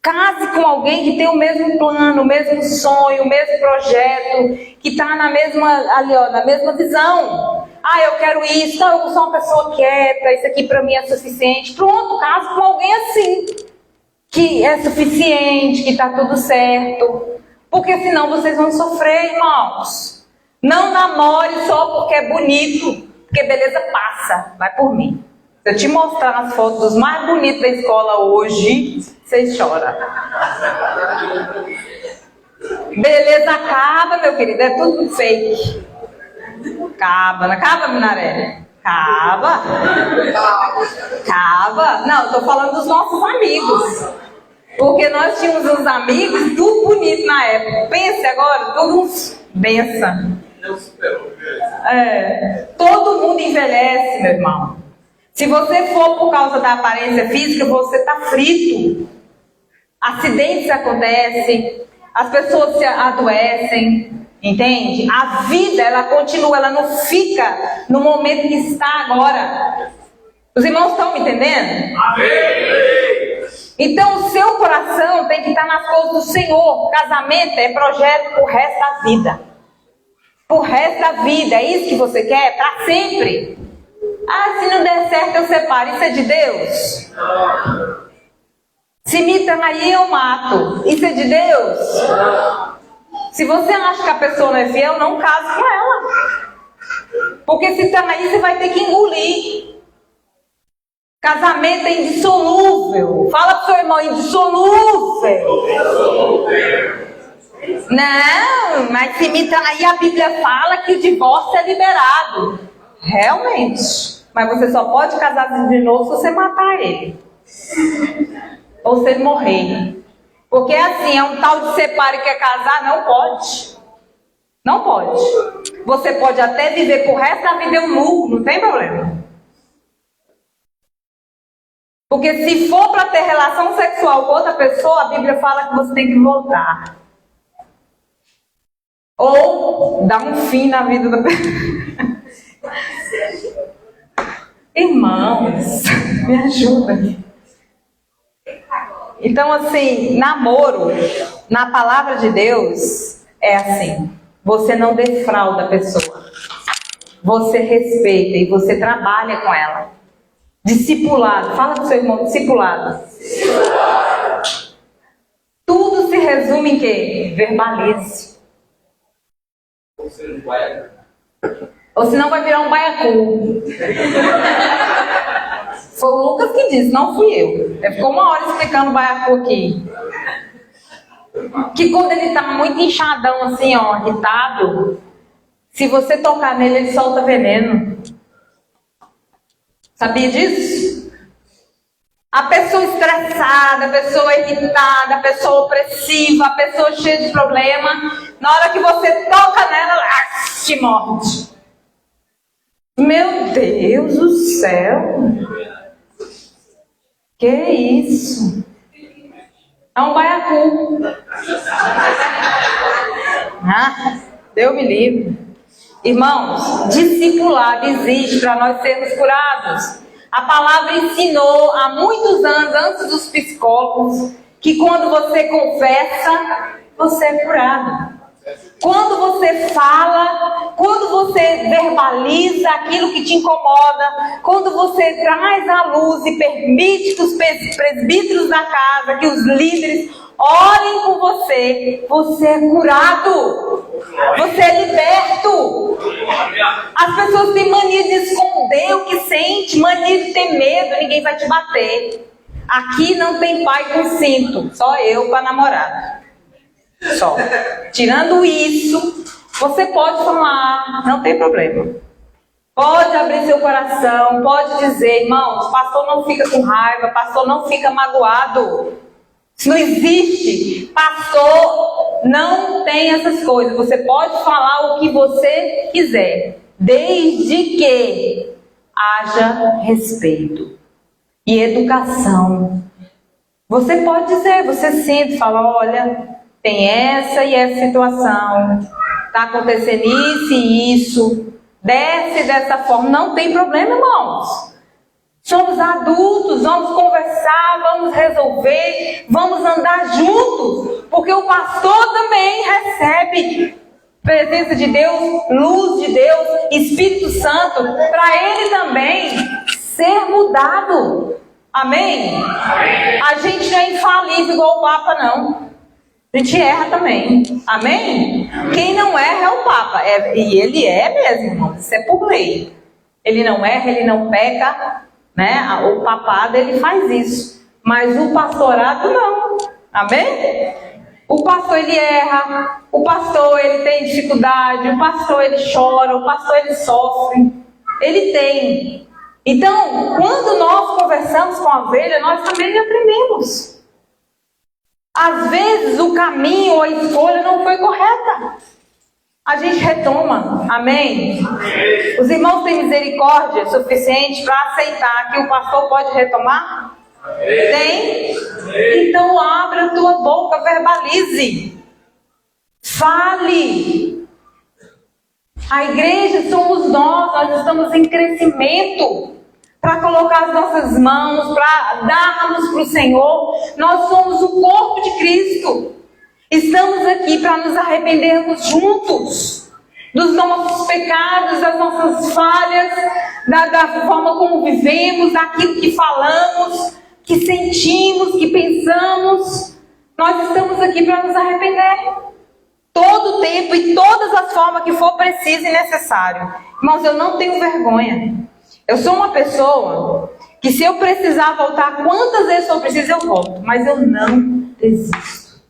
Case com alguém que tem o mesmo plano, o mesmo sonho, o mesmo projeto, que está na mesma, ali, ó, na mesma visão. Ah, eu quero isso, não, eu sou uma pessoa quieta, isso aqui para mim é suficiente. Pronto, case com alguém assim, que é suficiente, que está tudo certo. Porque senão vocês vão sofrer, irmãos. Não namore só porque é bonito, porque beleza passa, vai por mim. Se eu te mostrar as fotos dos mais bonitos da escola hoje, vocês choram. Beleza acaba, meu querido, é tudo fake. Acaba, não acaba, Minaré? Acaba. Acaba. Não, eu tô falando dos nossos amigos. Porque nós tínhamos uns amigos, tudo bonito na época. Pense agora, tudo benção. Todo mundo envelhece, meu irmão. Se você for por causa da aparência física, você está frito. Acidentes acontecem, as pessoas se adoecem, entende? A vida, ela continua, ela não fica no momento que está agora. Os irmãos estão me entendendo? Amém! Então o seu coração tem que estar nas coisas do Senhor. Casamento é projeto pro resto da vida. Pro resto da vida, é isso que você quer? Para sempre. Ah, se não der certo eu separo. Isso é de Deus? Se me trair eu mato. Isso é de Deus? Se você acha que a pessoa não é fiel, não case com ela. Porque se trair você vai ter que engolir. Casamento é indissolúvel. Fala pro seu irmão, indissolúvel. Não, mas se me trair a Bíblia fala que o divórcio é liberado. Realmente. Mas você só pode casar de novo se você matar ele. Ou se ele morrer. Porque assim, é um tal de separe e quer casar, não pode. Não pode. Você pode até viver pro resto da vida nu, não tem problema. Porque se for para ter relação sexual com outra pessoa, a Bíblia fala que você tem que voltar. Ou dar um fim na vida da pessoa. Irmãos, me ajudem. Então, assim, namoro, na palavra de Deus, é assim. Você não defrauda a pessoa. Você respeita e você trabalha com ela. Discipulado. Fala pro seu irmão, discipulado. Tudo se resume em quê? Verbalize. Ou senão vai virar um baiacu. Foi o Lucas que disse, não fui eu. Ele ficou uma hora explicando o baiacu aqui. Que quando ele tá muito inchadão assim, ó, irritado, Se você tocar nele, ele solta veneno. Sabia disso? A pessoa estressada, a pessoa irritada, a pessoa opressiva, a pessoa cheia de problema, na hora que você toca nela, ela te morde. Meu Deus do céu! Que isso? É um baiacu. Deus me livre. Irmãos, discipulado existe para nós sermos curados. A palavra ensinou há muitos anos, antes dos psicólogos, que quando você confessa, você é curado. Quando você fala, quando você verbaliza aquilo que te incomoda, quando você traz à luz e permite que os presbíteros da casa, que os líderes orem por você, você é curado, você é liberto. As pessoas têm mania de esconder o que sente, mania de ter medo, ninguém vai te bater. Aqui não tem pai com cinto, só eu para namorado. Só. Tirando isso, você pode falar, não tem problema. Pode abrir seu coração, pode dizer, irmãos, pastor não fica com raiva, pastor não fica magoado. Isso não existe. Pastor não tem essas coisas. Você pode falar o que você quiser, desde que haja respeito e educação. Você pode dizer, você sempre fala, olha, tem essa e essa situação, está acontecendo isso e isso, desce dessa forma, não tem problema, irmãos. Somos adultos, vamos conversar, vamos resolver, vamos andar juntos, porque o pastor também recebe presença de Deus, luz de Deus, Espírito Santo, para ele também ser mudado. Amém? Amém? A gente não é infalível igual o Papa, não. A gente erra também. Amém? Quem não erra é o Papa. E ele é mesmo, irmão. Isso é por lei. Ele não erra, ele não peca, né? O papado, ele faz isso. Mas o pastorado, não. Amém? O pastor, ele erra. O pastor, ele tem dificuldade. O pastor, ele chora. O pastor, ele sofre. Ele tem. Então, quando nós conversamos com a ovelha, nós também aprendemos. Às vezes o caminho ou a escolha não foi correta. A gente retoma. Amém? Os irmãos têm misericórdia suficiente para aceitar que o pastor pode retomar? Tem? Então abra a tua boca, verbalize. Fale. A igreja somos nós estamos em crescimento. Para colocar as nossas mãos, para darmos para o Senhor. Nós somos o corpo de Cristo. Estamos aqui para nos arrependermos juntos dos nossos pecados, das nossas falhas, da forma como vivemos, daquilo que falamos, que sentimos, que pensamos. Nós estamos aqui para nos arrepender. Todo o tempo e todas as formas que for preciso e necessário. Irmãos, eu não tenho vergonha. Eu sou uma pessoa que se eu precisar voltar quantas vezes eu preciso, eu volto. Mas eu não desisto.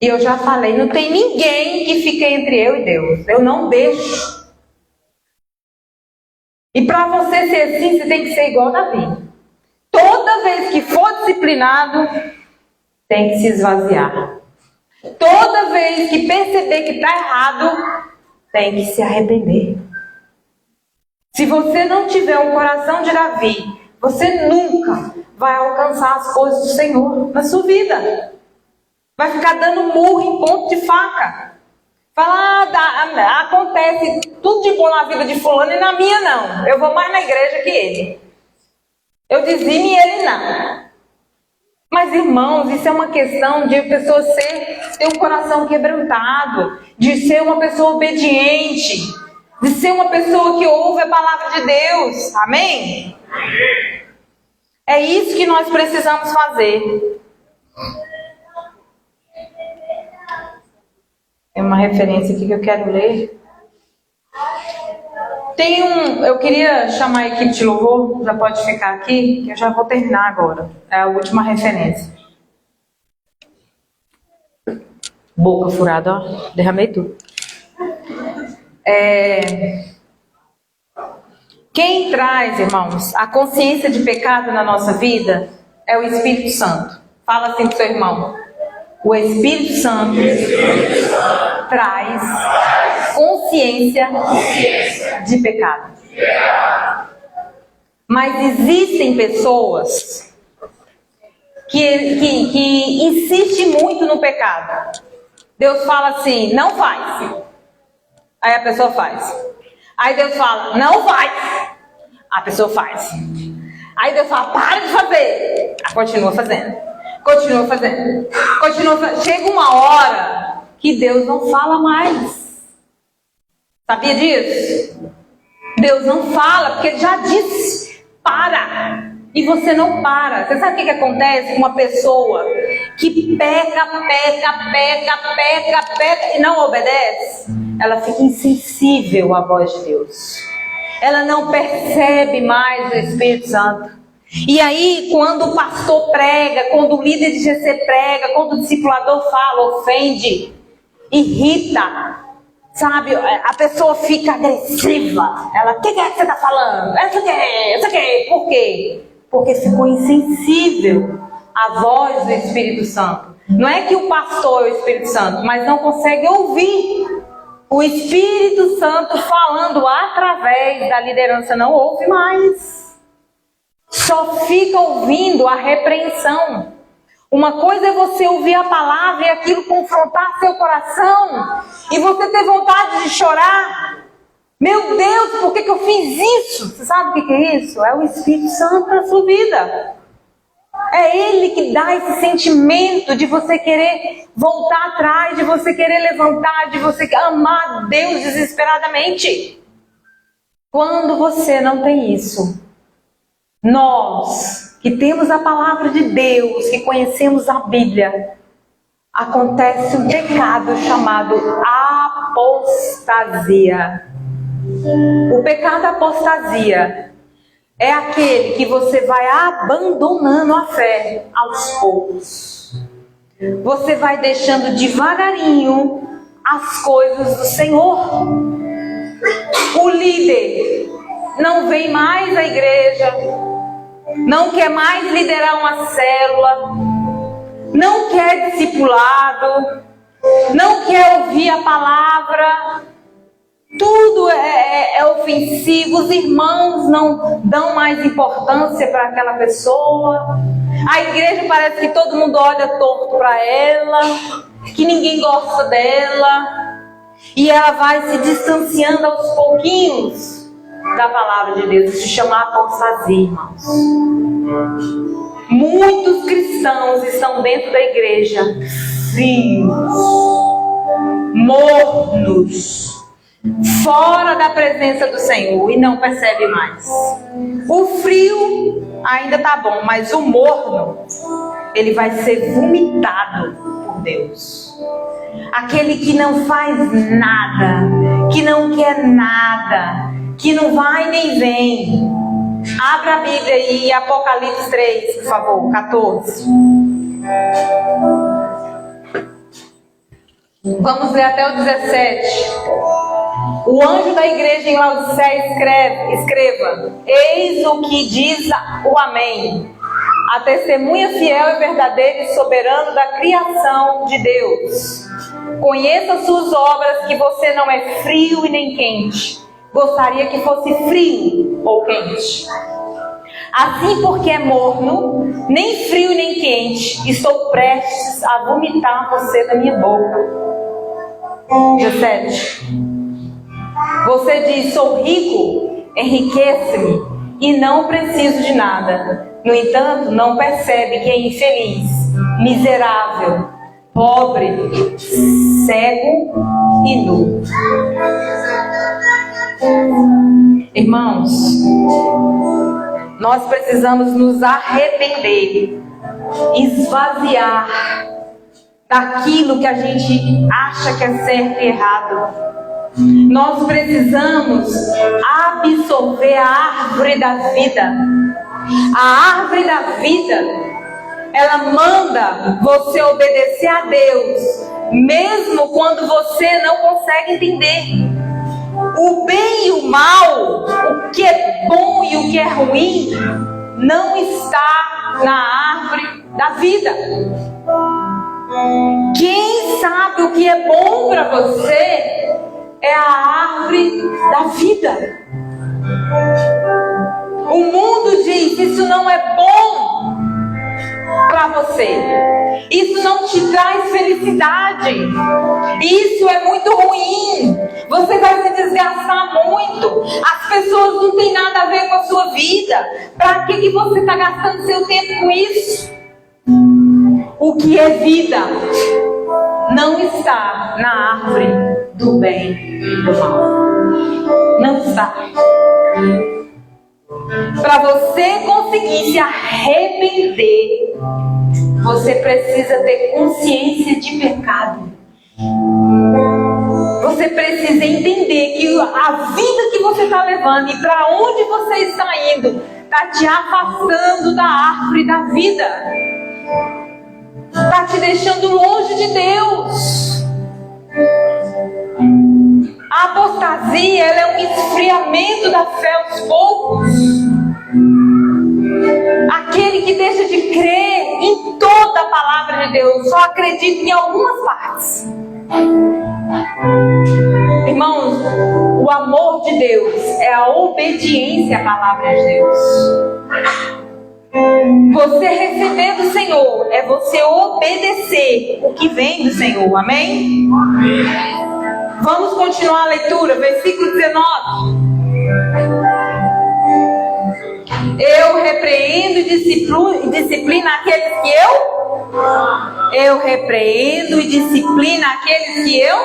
E eu já falei, não tem ninguém que fique entre eu e Deus. Eu não deixo. E para você ser assim, você tem que ser igual Davi. Toda vez que for disciplinado, tem que se esvaziar. Toda vez que perceber que está errado, tem que se arrepender. Se você não tiver um coração de Davi, você nunca vai alcançar as coisas do Senhor na sua vida. Vai ficar dando murro em ponto de faca. Fala, acontece tudo de bom na vida de fulano e na minha não. Eu vou mais na igreja que ele. Eu dizimo e ele não. Mas, irmãos, isso é uma questão de a pessoa ter um coração quebrantado, de ser uma pessoa obediente, de ser uma pessoa que ouve a palavra de Deus. Amém? É isso que nós precisamos fazer. Tem uma referência aqui que eu quero ler. Eu queria chamar a equipe de louvor, já pode ficar aqui, que eu já vou terminar agora. É a última referência. Boca furada, ó, derramei tudo. Quem traz, irmãos, a consciência de pecado na nossa vida é o Espírito Santo. Fala assim pro seu irmão. O Espírito Santo traz consciência de pecado. Mas existem pessoas que insistem muito no pecado. Deus fala assim, não faz. Aí a pessoa faz. Aí Deus fala, não faz. A pessoa faz. Aí Deus fala, para de fazer. Ela continua fazendo. Continua fazendo. Continua fazendo. Chega uma hora que Deus não fala mais. Sabia disso? Deus não fala, porque Ele já disse, para. E você não para. Você sabe o que acontece com uma pessoa que peca e não obedece? Ela fica insensível à voz de Deus. Ela não percebe mais o Espírito Santo. E aí, quando o pastor prega, quando o líder de GC prega, quando o discipulador fala, ofende, irrita, sabe? A pessoa fica agressiva. Ela, o que é que você está falando? Essa aqui. Por quê? Porque ficou insensível à voz do Espírito Santo. Não é que o pastor é o Espírito Santo, mas não consegue ouvir o Espírito Santo falando através da liderança. Não ouve mais. Só fica ouvindo a repreensão. Uma coisa é você ouvir a palavra e aquilo confrontar seu coração e você ter vontade de chorar. Meu Deus, por que eu fiz isso? Você sabe o que é isso? É o Espírito Santo na sua vida. É Ele que dá esse sentimento de você querer voltar atrás, de você querer levantar, de você amar Deus desesperadamente. Quando você não tem isso, nós que temos a palavra de Deus, que conhecemos a Bíblia, acontece um pecado chamado apostasia. O pecado da apostasia é aquele que você vai abandonando a fé aos poucos. Você vai deixando devagarinho as coisas do Senhor. O líder não vem mais à igreja, não quer mais liderar uma célula, não quer discipulado, não quer ouvir a palavra. Tudo é ofensivo, os irmãos não dão mais importância para aquela pessoa. A igreja parece que todo mundo olha torto para ela, que ninguém gosta dela. E ela vai se distanciando aos pouquinhos da palavra de Deus. Isso se chama apostasia, irmãos. Muitos cristãos estão dentro da igreja frios, mornos, fora da presença do Senhor e não percebe mais. O frio ainda tá bom, mas o morno, ele vai ser vomitado por Deus. Aquele que não faz nada, que não quer nada, que não vai nem vem. Abra a Bíblia aí, Apocalipse 3, por favor, 14. Vamos ler até o 17. O anjo da igreja em Laodiceia escreva: eis o que diz o Amém, a testemunha fiel e verdadeira e soberano da criação de Deus. Conheça suas obras, que você não é frio e nem quente. Gostaria que fosse frio ou quente. Assim, porque é morno, nem frio nem quente, estou prestes a vomitar você da minha boca. 17. Você diz, sou rico, enriqueça-me e não preciso de nada. No entanto, não percebe que é infeliz, miserável, pobre, cego e nu. Irmãos, nós precisamos nos arrepender, esvaziar daquilo que a gente acha que é certo e errado. Nós precisamos absorver a árvore da vida. A árvore da vida, ela manda você obedecer a Deus, mesmo quando você não consegue entender. O bem e o mal, o que é bom e o que é ruim, não está na árvore da vida. Quem sabe o que é bom para você é a árvore da vida. O mundo diz: isso não é bom para você, isso não te traz felicidade, isso é muito ruim, você vai se desgastar muito, as pessoas não têm nada a ver com a sua vida, para que você está gastando seu tempo com isso? O que é vida não está na árvore do bem e do mal. Não está. Para você conseguir se arrepender, você precisa ter consciência de pecado. Você precisa entender que a vida que você está levando e para onde você está indo está te afastando da árvore da vida. Está te deixando longe de Deus. A apostasia, ela é um esfriamento da fé aos poucos. Aquele que deixa de crer em toda a palavra de Deus, só acredita em algumas partes. Irmãos, o amor de Deus é a obediência à palavra de Deus. Você receber do Senhor é você obedecer o que vem do Senhor, amém? Vamos continuar a leitura, versículo 19. Eu repreendo e disciplino aqueles que eu repreendo e disciplino aqueles que eu.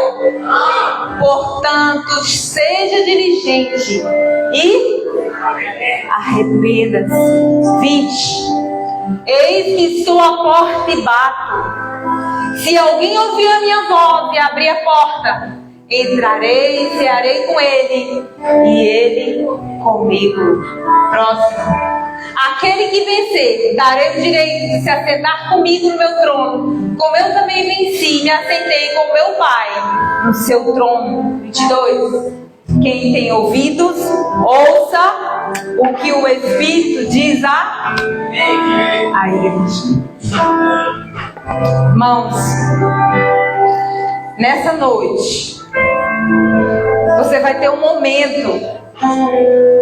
Portanto, seja diligente e arrependa-se. 20. Eis que estou à porta e bato. Se alguém ouvir a minha voz e abrir a porta, entrarei e cearei com ele, e ele comigo. Próximo. Aquele que vencer, darei o direito de se assentar comigo no meu trono, como eu também venci e me assentei com meu Pai no seu trono. 22. Quem tem ouvidos, ouça o que o Espírito diz à igreja. Irmãos, nessa noite, você vai ter um momento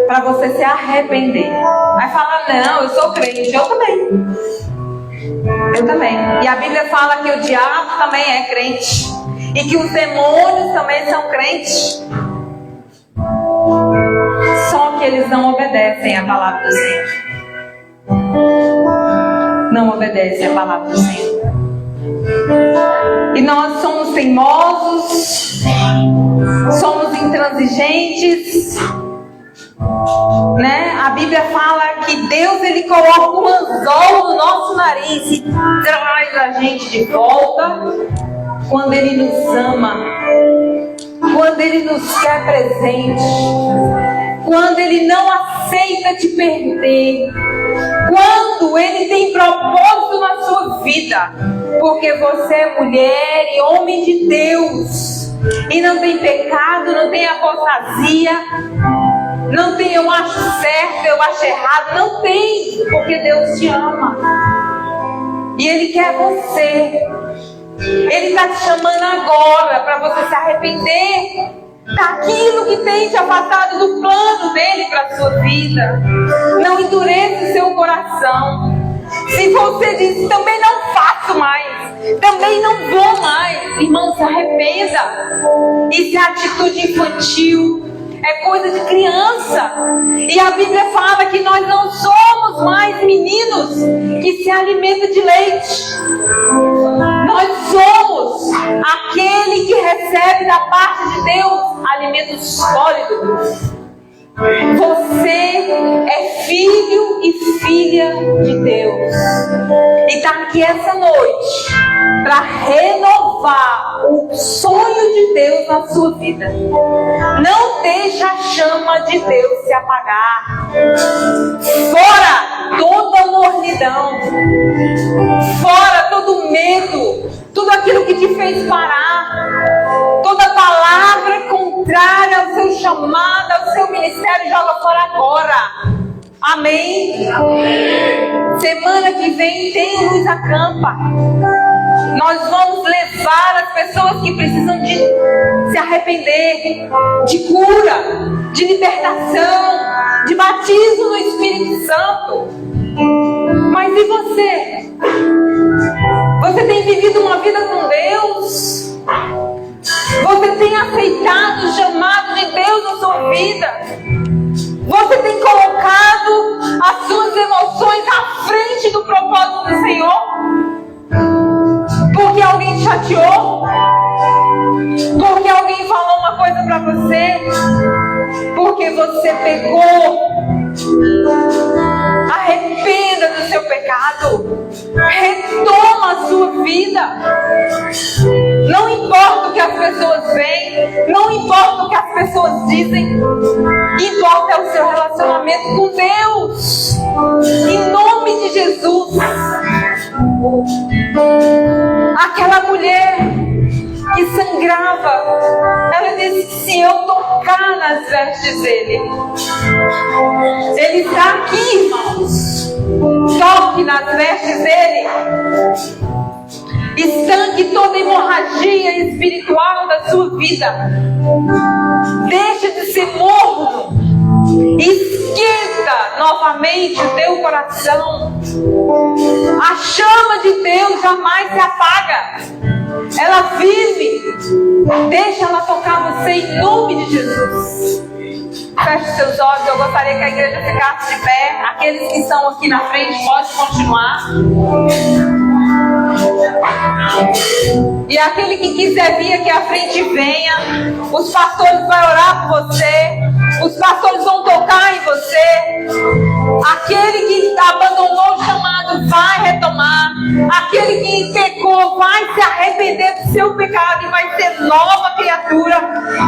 para você se arrepender. Vai falar: não, eu sou crente. Eu também. E a Bíblia fala que o diabo também é crente, e que os demônios também são crentes. Só que eles não obedecem à palavra do Senhor. Não obedecem à palavra do Senhor. E nós somos teimosos, somos intransigentes, né? A Bíblia fala que Deus, ele coloca um anzol no nosso nariz e traz a gente de volta quando ele nos ama, quando ele nos quer presente, quando ele não aceita te perder, quando ele tem propósito na sua vida, porque você é mulher e homem de Deus, e não tem pecado, não tem apostasia, não tem eu acho certo, eu acho errado, não tem, porque Deus te ama e ele quer você. Ele está te chamando agora para você se arrepender daquilo que tem te afastado do plano dele para a sua vida. Não endureça o seu coração. Se você diz: também não faço mais, também não vou mais, irmão, se arrependa. Isso é atitude infantil, é coisa de criança. E a Bíblia fala que nós não somos mais meninos que se alimentam de leite. Nós somos aquele que recebe da parte de Deus alimento sólido. Você é filho e filha de Deus. E está aqui essa noite para renovar o sonho de Deus na sua vida. Não deixe a chama de Deus se apagar. Fora toda mornidão. Fora todo medo. Tudo aquilo que te fez parar. Toda palavra palavra contrária ao seu chamado, ao seu ministério, joga fora agora. Amém? Semana que vem tem Luz Acampa. Nós vamos levar as pessoas que precisam de se arrepender, de cura, de libertação, de batismo no Espírito Santo. Mas e você? Você tem vivido uma vida com Deus? Você tem aceitado o chamado de Deus na sua vida? Você tem colocado as suas emoções à frente do propósito do Senhor? Porque alguém te chateou? Porque alguém falou uma coisa para você? Porque você pecou? Arrependa do seu pecado. Retoma a sua vida. Não importa o que as pessoas veem, não importa o que as pessoas dizem, importa é o seu relacionamento com Deus. Em nome de Jesus. Aquela mulher que sangrava, ela disse: se eu tocar nas vestes dele, ele está aqui, irmãos. Toque nas vestes dele. Estanque toda hemorragia espiritual da sua vida. Deixe de ser morno. Esquenta novamente o teu coração. A chama de Deus jamais se apaga. Ela vive. Deixa ela tocar você em nome de Jesus. Feche seus olhos. Eu gostaria que a igreja ficasse de pé. Aqueles que estão aqui na frente podem continuar. E aquele que quiser vir aqui à frente, venha. Os pastores vão orar por você. Os pastores vão tocar em você. Aquele que abandonou o chamado vai retomar. Aquele que pecou vai se arrepender do seu pecado e vai ser nova criatura.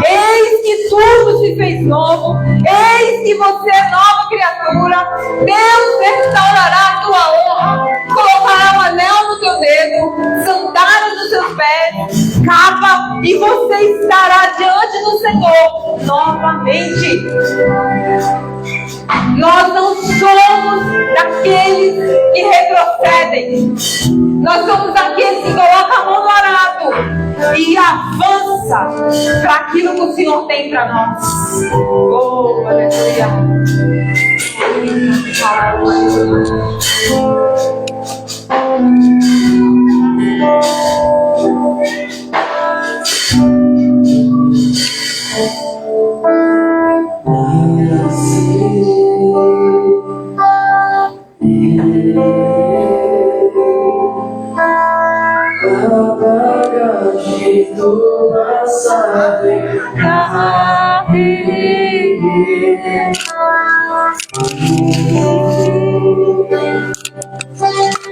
Eis que tudo se fez novo. Eis que você é nova criatura. Deus restaurará a tua honra. Colocará um anel no teu dedo, sandálias nos seus pés, capa, e você estará diante do Senhor novamente. Nós não somos daqueles que retrocedem. Nós somos daqueles que colocam a mão no arado e avança para aquilo que o Senhor tem para nós. Oh, aleluia. Do passado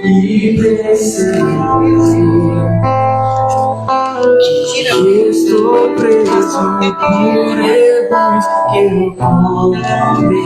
e percebi que estou preso por erros que eu cometi.